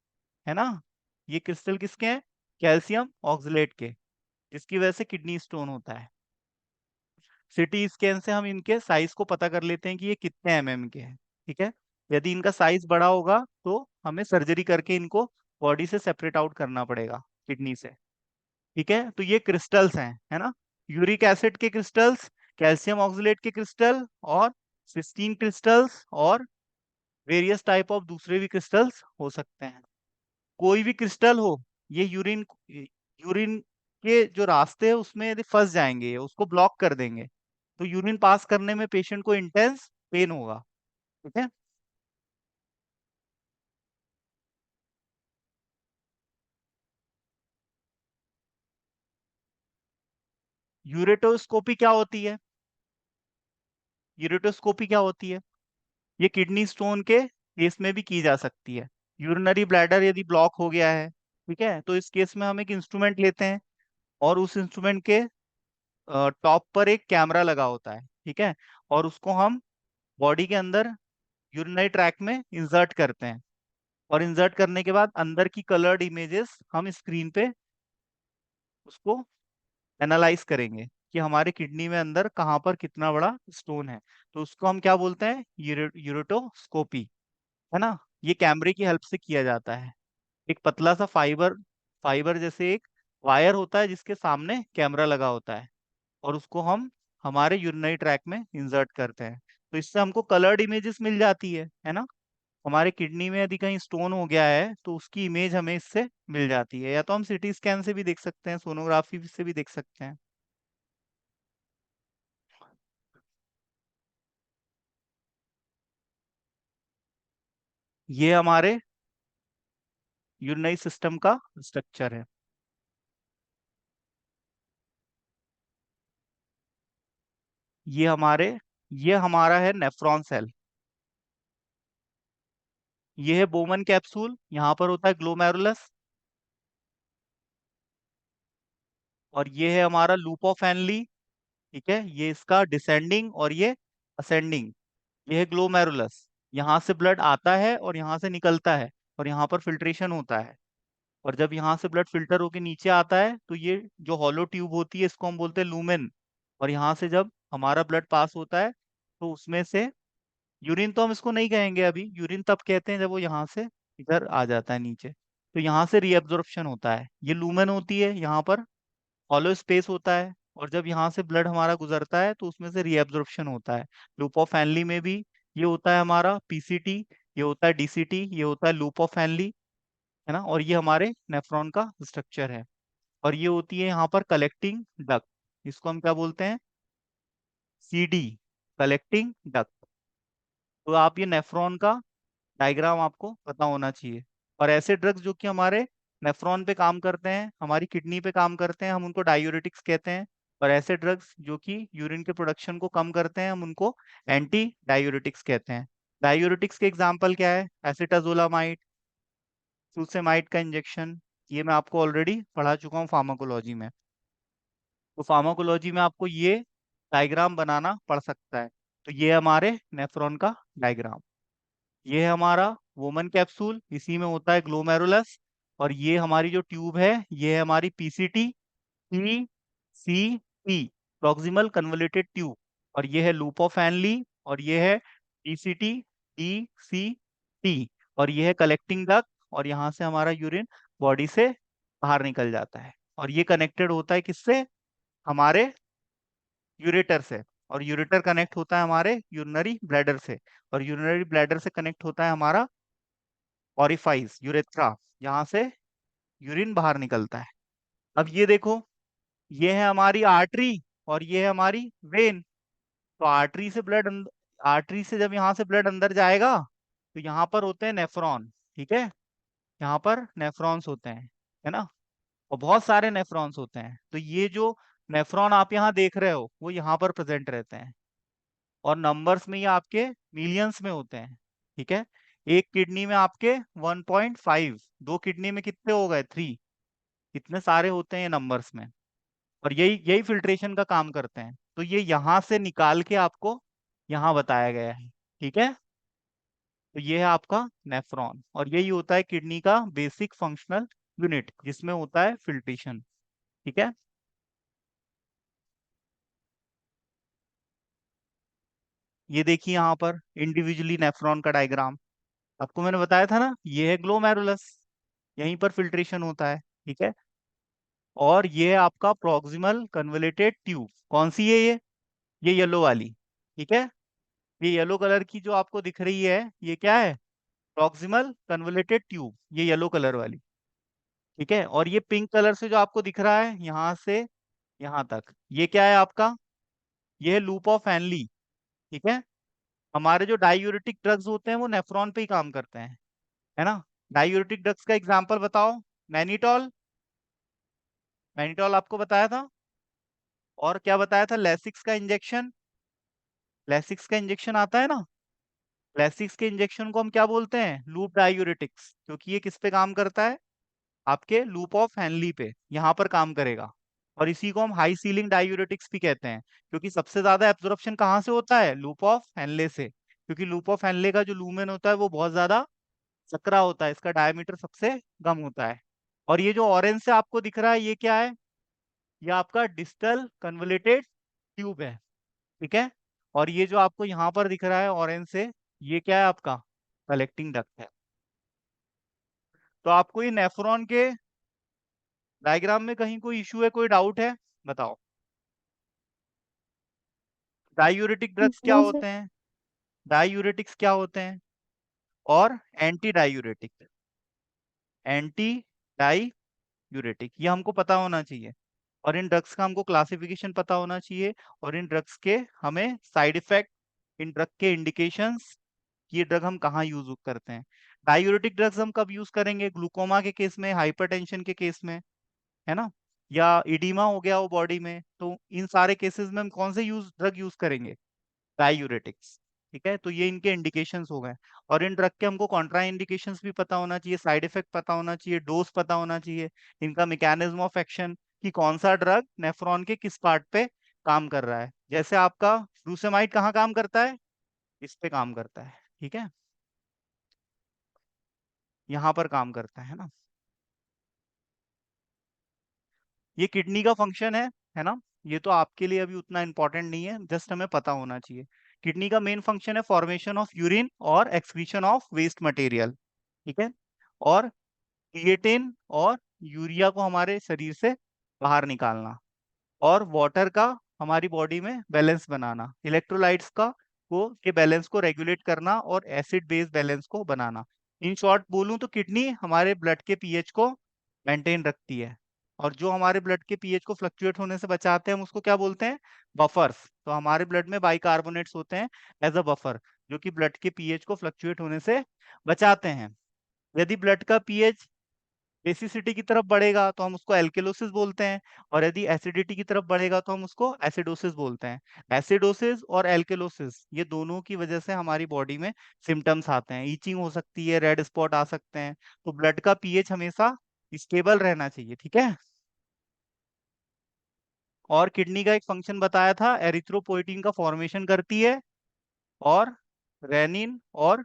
है ना। ये क्रिस्टल किसके हैं? कैल्शियम ऑक्सलेट के, जिसकी वजह से किडनी स्टोन होता है। सिटी स्कैन से हम इनके साइज को पता कर लेते हैं कि ये कितने के हैं। ठीक है। यदि इनका साइज बड़ा होगा तो हमें सर्जरी करके इनको बॉडी से सेपरेट आउट करना पड़ेगा, किडनी से। ठीक है। तो ये क्रिस्टल्स हैं, है ना। यूरिक एसिड के क्रिस्टल्स, कैल्शियम ऑक्सलेट के क्रिस्टल, और सिस्टीन क्रिस्टल्स, और वेरियस टाइप ऑफ दूसरे भी क्रिस्टल्स हो सकते हैं। कोई भी क्रिस्टल हो, ये यूरिन, यूरिन के जो रास्ते है उसमें यदि फंस जाएंगे, उसको ब्लॉक कर देंगे, तो यूरिन पास करने में पेशेंट को इंटेंस पेन होगा। ठीक है। यूरेटोस्कोपी क्या होती है? यूरेटोस्कोपी क्या होती है? ये किडनी स्टोन के केस में भी की जा सकती है। यूरिनरी ब्लैडर यदि ब्लॉक हो गया है, ठीक है, तो इस केस में हम एक इंस्ट्रूमेंट लेते हैं, और उस इंस्ट्रूमेंट के टॉप पर एक कैमरा लगा होता है। ठीक है। और उसको हम बॉडी के अंदर यूरिनरी ट्रैक में इंसर्ट करते हैं, और इंसर्ट करने के बाद अंदर की कलर्ड इमेजेस हम स्क्रीन पे उसको एनालाइज करेंगे कि हमारे किडनी में अंदर कहाँ पर कितना बड़ा स्टोन है। तो उसको हम क्या बोलते हैं? यूरेटोस्कोपी, है ना। ये कैमरे की हेल्प से किया जाता है। एक पतला सा फाइबर, फाइबर जैसे एक वायर होता है जिसके सामने कैमरा लगा होता है, और उसको हम हमारे यूरिनरी ट्रैक में इंसर्ट करते हैं। तो इससे हमको कलर्ड इमेजेस मिल जाती है ना। हमारे किडनी में यदि कहीं स्टोन हो गया है तो उसकी इमेज हमें इससे मिल जाती है, या तो हम सिटी स्कैन से भी देख सकते हैं, सोनोग्राफी से भी देख सकते हैं। ये हमारे यूरिनरी सिस्टम का स्ट्रक्चर है। ये हमारे ये हमारा है नेफ्रॉन सेल। ये है बोमन कैप्सूल, यहाँ पर होता है ग्लोमेरुलस। और ये है हमारा लूप ऑफ एनली। ठीक है, ये इसका डिसेंडिंग और ये असेंडिंग। ये है ग्लोमेरुलस। यहाँ से ब्लड आता है और यहाँ से निकलता है, और यहाँ पर फिल्ट्रेशन होता है। और जब यहाँ से ब्लड फिल्टर होके नीचे आता है तो ये जो हॉलो ट्यूब होती है इसको हम बोलते हैं लूमेन। और यहाँ से जब हमारा ब्लड पास होता है तो उसमें से यूरिन तो हम इसको नहीं कहेंगे अभी, यूरिन तब कहते हैं जब वो यहाँ से इधर आ जाता है नीचे। तो यहाँ से रीअब्जॉर्प्शन होता है, ये लूमेन होती है, यहाँ पर हॉलो स्पेस होता है। और जब यहाँ से ब्लड हमारा गुजरता है तो उसमें से रीअब्जॉर्प्शन होता है। लूप ऑफ फैनली में भी ये होता है हमारा पीसीटी, ये होता है डीसीटी, ये होता है लूप ऑफ फैनली, है ना। और ये हमारे नेफ्रॉन का स्ट्रक्चर है। और ये होती है यहाँ पर कलेक्टिंग डक्ट, इसको हम क्या बोलते हैं, सीडी, कलेक्टिंग डक्ट। तो आप ये नेफ्रॉन का डायग्राम आपको पता होना चाहिए। और ऐसे ड्रग्स जो कि हमारे नेफ्रॉन पे काम करते हैं, हमारी किडनी पे काम करते हैं, हम उनको डायूरेटिक्स कहते हैं। और ऐसे ड्रग्स जो कि यूरिन के प्रोडक्शन को कम करते हैं, हम उनको एंटी डायूरेटिक्स कहते हैं। डायूरेटिक्स के एग्जाम्पल क्या है, एसिटाजोलामाइड, सुसेमाइड का इंजेक्शन। ये मैं आपको ऑलरेडी पढ़ा चुका हूँ फार्माकोलॉजी में। तो फार्माकोलॉजी में आपको ये डायग्राम बनाना पड़ सकता है। तो ये हमारे नेफ्रॉन का डायग्राम। ये है हमारा वोमन कैप्सूल, इसी में होता है ग्लोमेरुलस। और ये हमारी जो ट्यूब है ये है हमारी PCT, P C T, proximal convoluted tube. और ये है लूप ऑफ एनली, और ये है डीसीटी, डी सी टी। और ये है कलेक्टिंग डक्ट, और यहाँ से हमारा यूरिन बॉडी से बाहर निकल जाता है। और ये कनेक्टेड होता है किससे, हमारे यूरेटर से। और यूरेटर कनेक्ट होता है हमारे यूरिनरी ब्लैडर से। और यूरिनरी ब्लैडर से कनेक्ट होता है हमारा ऑरिफाइस, यूरेथ्रा, यहाँ से यूरिन बाहर निकलता है। अब ये देखो, ये है हमारी आर्टरी और ये है हमारी वेन। तो आर्टरी से जब यहाँ से ब्लड अंदर जाएगा तो यहाँ पर होते हैं नेफ्रॉन। ठीक है, यहाँ पर नेफ्रॉन्स होते हैं, है ना। और बहुत सारे नेफ्रॉन्स होते हैं। तो ये जो नेफ्रॉन आप यहाँ देख रहे हो वो यहाँ पर प्रेजेंट रहते हैं। और नंबर्स में ये आपके मिलियंस में होते हैं। ठीक है, एक किडनी में आपके 1.5, दो किडनी में कितने हो गए, 3। इतने सारे होते हैं ये नंबर्स में। और यही यही फिल्ट्रेशन का काम करते हैं। तो ये यहाँ से निकाल के आपको यहाँ बताया गया है। ठीक है, तो ये है आपका नेफ्रॉन, और यही होता है किडनी का बेसिक फंक्शनल यूनिट जिसमें होता है फिल्ट्रेशन। ठीक है, ये देखिए यहाँ पर इंडिविजुअली नेफ्रॉन का डायग्राम। आपको मैंने बताया था ना, ये है ग्लोमेरुलस, यहीं पर फिल्ट्रेशन होता है। ठीक है, और ये है आपका प्रॉक्सिमल कन्वोल्यूटेड ट्यूब। कौन सी है ये येलो वाली। ठीक है, ये येलो कलर की जो आपको दिख रही है ये क्या है, प्रॉक्सिमल कन्वोल्यूटेड ट्यूब, ये येलो कलर वाली। ठीक है, और ये पिंक कलर से जो आपको दिख रहा है यहाँ से यहाँ तक, ये क्या है आपका, ये है लूप ऑफ एनली। ठीक है, हमारे जो डायूरेटिक ड्रग्स होते हैं वो नेफ्रॉन पे ही काम करते हैं, है ना। डायूरेटिक ड्रग्स का एग्जांपल बताओ, मैनिटॉल। मैनिटॉल आपको बताया था। और क्या बताया था, लेसिक्स का इंजेक्शन। लेसिक्स का इंजेक्शन आता है ना। लेसिक्स के इंजेक्शन को हम क्या बोलते हैं, लूप डायूरेटिक्स, क्योंकि ये किस पे काम करता है, आपके लूप ऑफ हेनली पे, यहाँ पर काम करेगा। और इसी को हम हाई सीलिंग डायूरेटिक्स भी कहते हैं, क्योंकि सबसे ज्यादा एब्जॉर्प्शन कहाँ से होता है, लूप ऑफ हेनले से। क्योंकि लूप ऑफ हेनले का जो लूमेन होता है वो बहुत ज्यादा सकरा होता है, इसका डायमीटर सबसे कम होता है। और ये जो ऑरेंज से आपको दिख रहा है ये क्या है, ये आपका डिस्टल कन्वोल्यूटेड ट्यूब है। ठीक है, और ये जो आपको यहाँ पर दिख रहा है ऑरेंज से, ये क्या है आपका कलेक्टिंग डक्ट है। तो आपको ये नेफ्रॉन के डायग्राम में कहीं कोई इशू है, कोई डाउट है, बताओ। डायूरेटिक ड्रग्स क्या नो सर। होते हैं, डायूरेटिक्स क्या होते हैं, और एंटी डायूरेटिक, एंटी डायूरेटिक ये हमको पता होना चाहिए। और इन ड्रग्स का हमको क्लासिफिकेशन पता होना चाहिए। और इन ड्रग्स के हमें साइड इफेक्ट, इन ड्रग के इंडिकेशंस, ये ड्रग हम कहाँ यूज करते हैं। डायूरेटिक ड्रग्स हम कब यूज करेंगे? ग्लूकोमा के केस में, हाइपरटेंशन के केस में, है ना, या इडीमा हो गया वो बॉडी में, तो इन सारे केसेस में हम कौन से ड्रग यूज करेंगे? डायूरेटिक्स। ठीक है, तो ये इनके इंडिकेशंस हो गए। और इन ड्रग के हमको कॉन्ट्रा इंडिकेशंस भी पता होना चाहिए, साइड इफेक्ट पता होना चाहिए, डोज पता होना चाहिए, इनका मैकेनिज्म ऑफ एक्शन, कि कौन सा ड्रग नेफ्रॉन के किस पार्ट पे काम कर रहा है। जैसे आपका फ्लूसेमाइड कहाँ काम करता है? इस पे काम करता है। ठीक है, यहाँ पर काम करता है ना। ये किडनी का फंक्शन है ना। ये तो आपके लिए अभी उतना इंपॉर्टेंट नहीं है, जस्ट हमें पता होना चाहिए। किडनी का मेन फंक्शन है फॉर्मेशन ऑफ यूरिन और एक्सक्रीशन ऑफ वेस्ट मटेरियल। ठीक है, और क्रिएटिन और यूरिया को हमारे शरीर से बाहर निकालना, और वाटर का हमारी बॉडी में बैलेंस बनाना, इलेक्ट्रोलाइट्स का को के बैलेंस को रेगुलेट करना, और एसिड बेस बैलेंस को बनाना। इन शॉर्ट बोलूं तो किडनी हमारे ब्लड के पीएच को मेंटेन रखती है। और जो हमारे ब्लड के पीएच को फ्लक्चुएट होने से बचाते हैं, हम उसको क्या बोलते हैं? बफर्स। तो हमारे ब्लड में बाइकार्बोनेट्स होते हैं एज अ बफर, जो कि ब्लड के पीएच को फ्लक्चुएट होने से बचाते हैं। यदि ब्लड का पीएच बेसिसिटी की तरफ बढ़ेगा तो हम उसको एल्केलोसिस बोलते हैं, और यदि एसिडिटी की तरफ बढ़ेगा तो हम उसको एसिडोसिस बोलते हैं। एसिडोसिस और एल्केलोसिस, ये दोनों की वजह से हमारी बॉडी में सिम्टम्स आते हैं, ईचिंग हो सकती है, रेड स्पॉट आ सकते हैं। तो ब्लड का पीएच हमेशा स्टेबल रहना चाहिए। ठीक है, और किडनी का एक फंक्शन बताया था, एरिथ्रोपोइटिन का फॉर्मेशन करती है, और रेनिन, और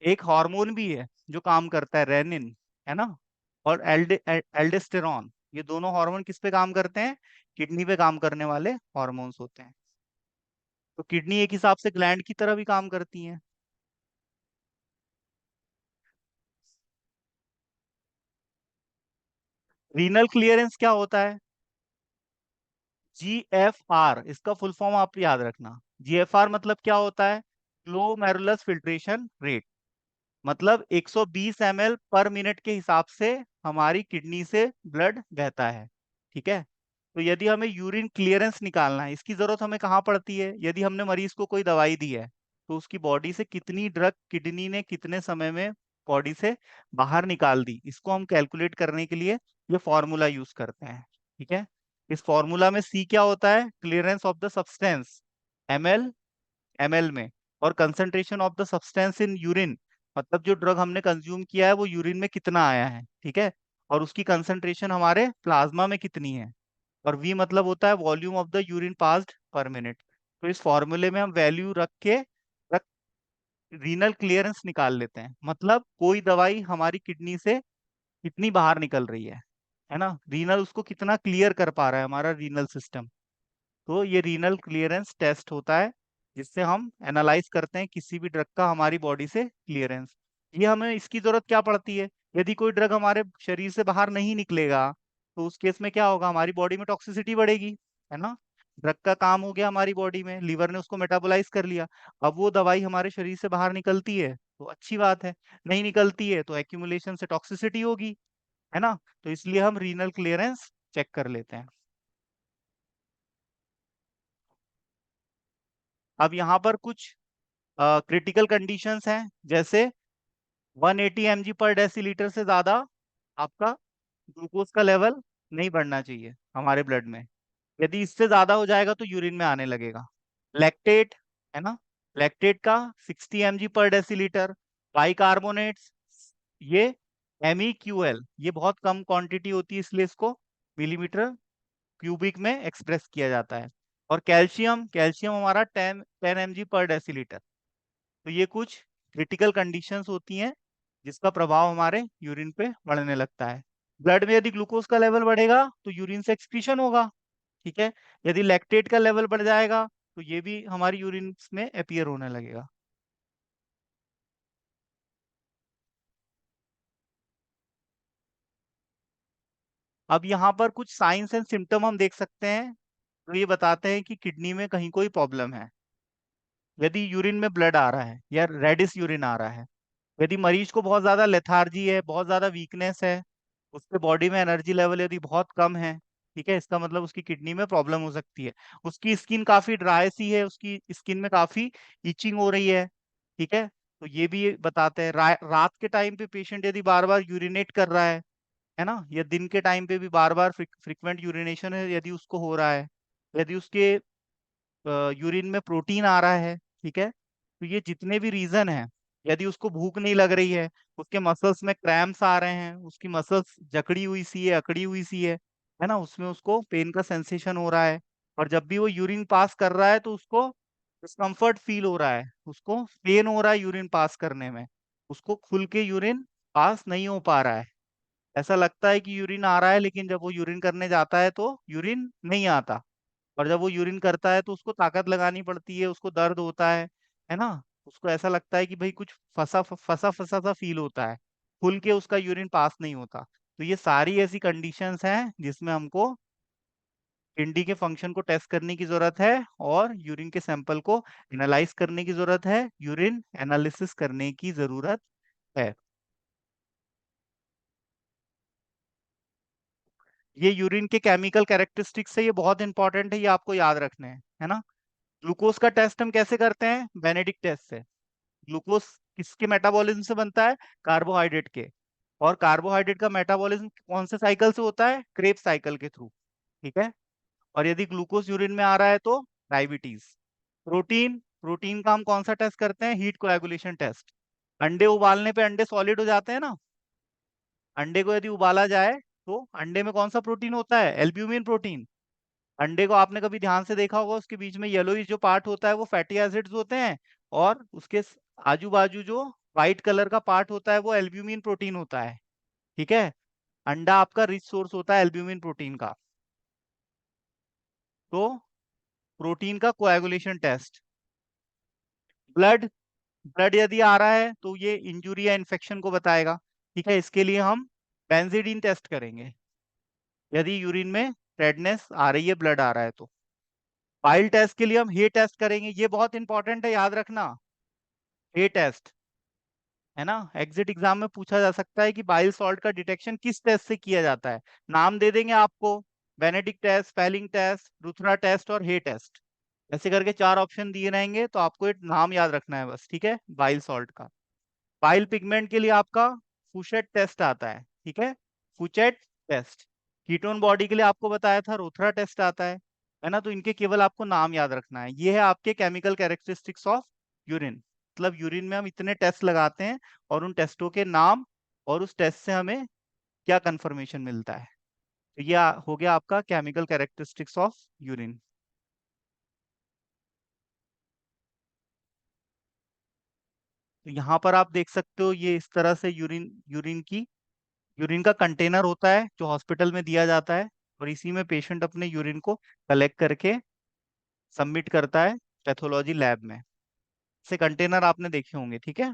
एक हार्मोन भी है जो काम करता है, रेनिन, है ना, और एल्डेस्टेरॉन। ये दोनों हार्मोन किस पे काम करते हैं? किडनी पे काम करने वाले हार्मोन्स होते हैं। तो किडनी एक हिसाब से ग्लैंड की तरह भी काम करती है। रीनल क्लियरेंस क्या होता है? GFR, इसका फुल फॉर्म आप याद रखना। GFR मतलब क्या होता है? Glomerulus filtration rate. मतलब 120 ml पर मिनट के हिसाब से हमारी किडनी से ब्लड बहता है। ठीक है, तो यदि हमें यूरिन क्लियरेंस निकालना है, इसकी जरूरत हमें कहाँ पड़ती है? यदि हमने मरीज को कोई दवाई दी है, तो उसकी बॉडी से कितनी ड्रग किडनी ने कितने समय में बॉडी से बाहर निकाल दी, इसको हम कैलकुलेट करने के लिए ये फॉर्मूला यूज करते हैं। ठीक है, इस फॉर्मूला में सी क्या होता है? Clearance of the substance, ml में, और concentration of the substance in urine, मतलब जो ड्रग हमने कंज्यूम किया है वो यूरिन में कितना आया है। ठीक है, और उसकी कंसंट्रेशन हमारे प्लाज्मा में कितनी है। और वी मतलब होता है volume of the urine passed पर मिनट। तो इस फॉर्मूले में हम वैल्यू रख के रख रीनल क्लियरेंस निकाल लेते हैं, मतलब कोई दवाई हमारी किडनी से कितनी बाहर निकल रही है ना, रीनल उसको कितना क्लियर कर पा रहा है हमारा रीनल सिस्टम। तो ये रीनल क्लियरेंस टेस्ट होता है, जिससे हम एनालाइज करते हैं किसी भी ड्रग का हमारी बॉडी से क्लियरेंस। ये हमें इसकी जरूरत क्या पड़ती है? यदि कोई ड्रग हमारे शरीर से बाहर नहीं निकलेगा, तो उस केस में क्या होगा? हमारी बॉडी में टॉक्सिसिटी बढ़ेगी, है ना। ड्रग का काम हो गया हमारी बॉडी में, लीवर ने उसको मेटाबोलाइज कर लिया। अब वो दवाई हमारे शरीर से बाहर निकलती है तो अच्छी बात है, नहीं निकलती है तो एक्यूमुलेशन से टॉक्सिसिटी होगी, है ना। तो इसलिए हम रीनल क्लियरेंस चेक कर लेते हैं। अब यहाँ पर कुछ क्रिटिकल कंडीशंस हैं, जैसे 180 mg पर डेसीलीटर से ज्यादा आपका ग्लूकोज का लेवल नहीं बढ़ना चाहिए हमारे ब्लड में। यदि इससे ज्यादा हो जाएगा तो यूरिन में आने लगेगा। लैक्टेट, है ना, लैक्टेट का 60 mg पर डेसीलीटर। बाइकार्बोनेट्स, ये MEQL, ये बहुत कम क्वांटिटी होती है, इसलिए इसको मिलीमीटर क्यूबिक में एक्सप्रेस किया जाता है। और कैल्शियम, कैल्शियम हमारा 10 mg पर डेसीलीटर। तो ये कुछ क्रिटिकल कंडीशंस होती हैं जिसका प्रभाव हमारे यूरिन पे बढ़ने लगता है। ब्लड में यदि ग्लूकोज का लेवल बढ़ेगा तो यूरिन से एक्सक्रीशन होगा। ठीक है, यदि लैक्टेट का लेवल बढ़ जाएगा तो ये भी हमारी यूरिन में अपीयर होने लगेगा। अब यहाँ पर कुछ साइंस एंड सिम्टम हम देख सकते हैं, तो ये बताते हैं कि किडनी में कहीं कोई प्रॉब्लम है। यदि यूरिन में ब्लड आ रहा है या रेडिश यूरिन आ रहा है, यदि मरीज को बहुत ज्यादा लेथार्जी है, बहुत ज्यादा वीकनेस है, उसके बॉडी में एनर्जी लेवल यदि बहुत कम है, ठीक है, इसका मतलब उसकी किडनी में प्रॉब्लम हो सकती है। उसकी स्किन काफी ड्राई सी है, उसकी स्किन में काफी इचिंग हो रही है, ठीक है, तो ये भी बताते हैं। रात के टाइम पे पेशेंट यदि बार बार यूरिनेट कर रहा है ना, या दिन के टाइम पे भी बार बार फ्रिक्वेंट यूरिनेशन है यदि उसको हो रहा है, यदि उसके यूरिन में प्रोटीन आ रहा है, ठीक है, तो ये जितने भी रीजन है, यदि उसको भूख नहीं लग रही है, उसके मसल्स में क्रैम्प्स आ रहे हैं, उसकी मसल्स जकड़ी हुई सी है, अकड़ी हुई सी है ना, उसमें उसको पेन का सेंसेशन हो रहा है, और जब भी वो यूरिन पास कर रहा है तो उसको डिस्कम्फर्ट फील हो रहा है, उसको पेन हो रहा है यूरिन पास करने में, उसको खुल के यूरिन पास नहीं हो पा रहा है, ऐसा लगता है कि यूरिन आ रहा है, लेकिन जब वो यूरिन करने जाता है तो यूरिन नहीं आता, और जब वो यूरिन करता है तो उसको ताकत लगानी पड़ती है, उसको दर्द होता है ना, उसको ऐसा लगता है कि भाई कुछ फंसा फंसा फंसा सा फील होता है, खुल के उसका यूरिन पास नहीं होता। तो ये सारी ऐसी कंडीशंस हैं जिसमें हमको किडनी के फंक्शन को टेस्ट करने की जरूरत है, और यूरिन के सैंपल को एनालाइज करने की जरूरत है, यूरिन एनालिसिस करने की जरूरत है। ये यूरिन के केमिकल कैरेक्टरिस्टिक्स है, ये बहुत इंपॉर्टेंट है, ये आपको याद रखने हैं, है ना। ग्लूकोज का टेस्ट हम कैसे करते हैं? बेनेडिक्ट टेस्ट से। ग्लूकोज किसके मेटाबॉलिज्म से बनता है? कार्बोहाइड्रेट के। और कार्बोहाइड्रेट का मेटाबॉलिज्म कौन से साइकिल से होता है? क्रेब साइकिल के थ्रू, ठीक है। और यदि ग्लूकोज यूरिन में आ रहा है तो डायबिटीज। प्रोटीन, प्रोटीन का हम कौन सा टेस्ट करते हैं? Heat coagulation test. अंडे उबालने पे अंडे सॉलिड हो जाते हैं ना, अंडे को यदि उबाला जाए तो अंडे में कौन सा प्रोटीन होता है? Albumin protein. अंडे को आपने कभी ध्यान से देखा होगा, उसके बीच में येलोइश जो पार्ट होता है वो फैटी एसिड्स होते हैं, और उसके आजू बाजू जो व्हाइट कलर का पार्ट होता है वो एल्ब्यूमिन प्रोटीन होता है, ठीक है। अंडा आपका रिच सोर्स होता है एल्ब्यूमिन प्रोटीन का। तो प्रोटीन का कोएगुलेशन टेस्ट। ब्लड, ब्लड यदि आ रहा है तो ये इंजुरी या इन्फेक्शन को बताएगा, ठीक है, इसके लिए हम बेंजीडीन टेस्ट करेंगे, यदि यूरिन में रेडनेस आ रही है, ब्लड आ रहा है तो। पाइल टेस्ट के लिए हम हे टेस्ट करेंगे, ये बहुत इंपॉर्टेंट है, याद रखना। हे टेस्ट, है ना, एग्जिट एग्जाम में पूछा जा सकता है कि बाइल सॉल्ट का डिटेक्शन किस टेस्ट से किया जाता है। नाम दे देंगे आपको, Benedict test, Fehling test, Rothera test और हे टेस्ट, ऐसे करके चार ऑप्शन दिए रहेंगे, तो आपको एक नाम याद रखना है बस, ठीक है, बाइल सॉल्ट का। बाइल पिगमेंट के लिए आपका फुशेट टेस्ट आता है, ठीक है, फुचेट टेस्ट। कीटोन बॉडी के लिए आपको बताया था रोथरा टेस्ट आता है ना, तो इनके केवल आपको नाम याद रखना है। ये है आपके केमिकल कैरेक्टरिस्टिक्स ऑफ यूरिन, मतलब यूरिन में हम इतने टेस्ट लगाते हैं, और उन टेस्टों के नाम, और उस टेस्ट से हमें क्या कंफर्मेशन मिलता है। तो ये हो गया आपका केमिकल कैरेक्टरिस्टिक्स ऑफ यूरिन। तो यहाँ पर आप देख सकते हो, ये इस तरह से यूरिन, यूरिन का कंटेनर होता है जो हॉस्पिटल में दिया जाता है, और इसी में पेशेंट अपने यूरिन को कलेक्ट करके सबमिट करता है पैथोलॉजी लैब में। से कंटेनर आपने देखे होंगे, ठीक है।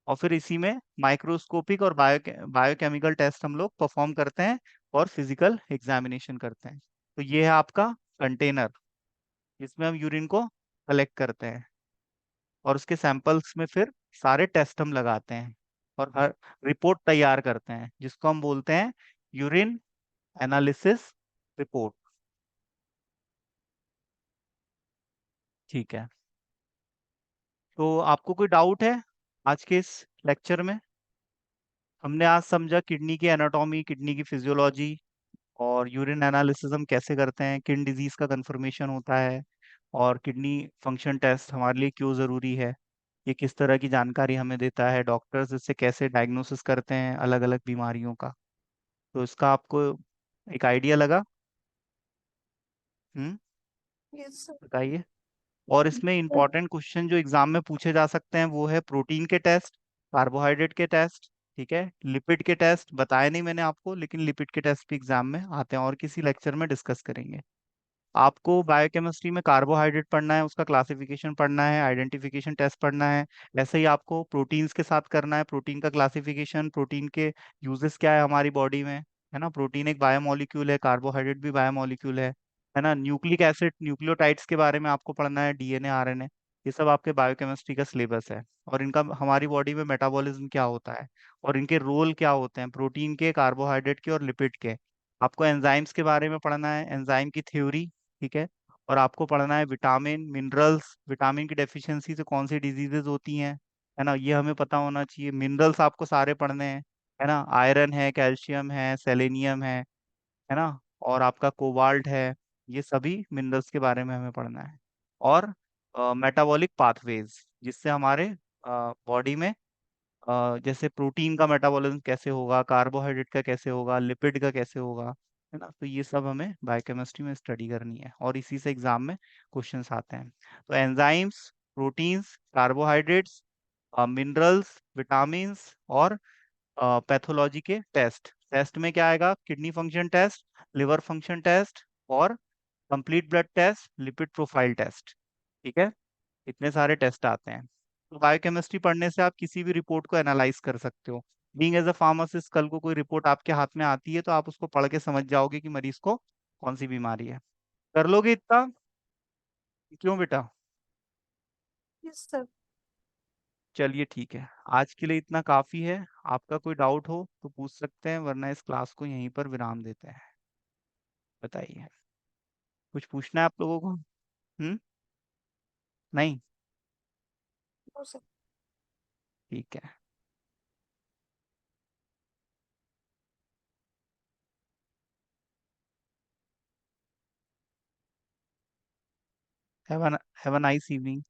और फिर इसी में माइक्रोस्कोपिक और बायोकेमिकल टेस्ट हम लोग परफॉर्म करते हैं, और फिजिकल एग्जामिनेशन करते हैं। तो ये है आपका कंटेनर, जिसमें हम यूरिन को कलेक्ट करते हैं, और उसके सैंपल्स में फिर सारे टेस्ट हम लगाते हैं, और हर रिपोर्ट तैयार करते हैं, जिसको हम बोलते हैं यूरिन एनालिसिस रिपोर्ट, ठीक है। तो आपको कोई डाउट है आज के इस लेक्चर में? हमने आज समझा किडनी की एनाटॉमी, किडनी की फिजियोलॉजी, और यूरिन एनालिसिस हम कैसे करते हैं, किन डिजीज का कंफर्मेशन होता है, और किडनी फंक्शन टेस्ट हमारे लिए क्यों ज़रूरी है, ये किस तरह की जानकारी हमें देता है, डॉक्टर्स इससे कैसे डायग्नोसिस करते हैं अलग अलग बीमारियों का। तो इसका आपको एक आइडिया लगा? हम्म, यस सर। बताइए। और इसमें इंपॉर्टेंट क्वेश्चन जो एग्जाम में पूछे जा सकते हैं वो है प्रोटीन के टेस्ट, कार्बोहाइड्रेट के टेस्ट, ठीक है, लिपिड के टेस्ट बताए नहीं मैंने आपको, लेकिन लिपिड के टेस्ट भी एग्जाम में आते हैं, और किसी लेक्चर में डिस्कस करेंगे। आपको बायोकेमिस्ट्री में कार्बोहाइड्रेट पढ़ना है, उसका क्लासिफिकेशन पढ़ना है, आइडेंटिफिकेशन टेस्ट पढ़ना है। ऐसे ही आपको प्रोटीन्स के साथ करना है, प्रोटीन का क्लासिफिकेशन, प्रोटीन के यूजेस क्या है हमारी बॉडी में, है ना, प्रोटीन एक बायोमोलिक्यूल है, कार्बोहाइड्रेट भी बायोमोलिक्यूल है ना, न्यूक्लिक एसिड, न्यूक्लियोटाइड्स के बारे में आपको पढ़ना है, डीएनए आरएनए, ये सब आपके बायोकेमिस्ट्री का सिलेबस है। और इनका हमारी बॉडी में मेटाबॉलिज्म क्या होता है, और इनके रोल क्या होते हैं, प्रोटीन के, कार्बोहाइड्रेट के और लिपिड के। आपको एंजाइम्स के बारे में पढ़ना है, एंजाइम की थ्योरी, ठीक है। और आपको पढ़ना है विटामिन, मिनरल्स, विटामिन की डेफिशिएंसी से कौन सी डिजीजेज होती हैं, है ना, ये हमें पता होना चाहिए। मिनरल्स आपको सारे पढ़ने हैं, है ना, आयरन है, कैल्शियम है, सेलेनियम है ना, और आपका कोबाल्ट है। ये सभी मिनरल्स के बारे में हमें पढ़ना है। और मेटाबॉलिक पाथवेज, जिससे हमारे बॉडी में जैसे प्रोटीन का मेटाबॉलिज्म कैसे होगा, कार्बोहाइड्रेट का कैसे होगा, लिपिड का कैसे होगा, है ना, तो ये सब हमें बायोकेमिस्ट्री में स्टडी करनी है, और इसी से एग्जाम में क्वेश्चंस आते हैं। तो enzymes, proteins, carbohydrates, minerals, vitamins, और पैथोलॉजी के टेस्ट। टेस्ट में क्या आएगा? Kidney function test, liver function test, और complete blood test, lipid profile test. ठीक है, इतने सारे टेस्ट आते हैं। तो बायोकेमिस्ट्री पढ़ने से आप किसी भी रिपोर्ट को एनालाइज कर सकते हो। बीइंग एज अ फार्मासिस्ट, कल को कोई रिपोर्ट आपके हाथ में आती है तो आप उसको पढ़ के समझ जाओगे कि मरीज को कौन सी बीमारी है। कर लोगे इतना? क्यों बेटा? Yes sir. चलिए ठीक है, आज के लिए इतना काफी है। आपका कोई डाउट हो तो पूछ सकते हैं, वरना इस क्लास को यहीं पर विराम देते हैं। बताइए, कुछ पूछना है आप लोगों को? नहीं? No sir. ठीक है। Have a nice evening.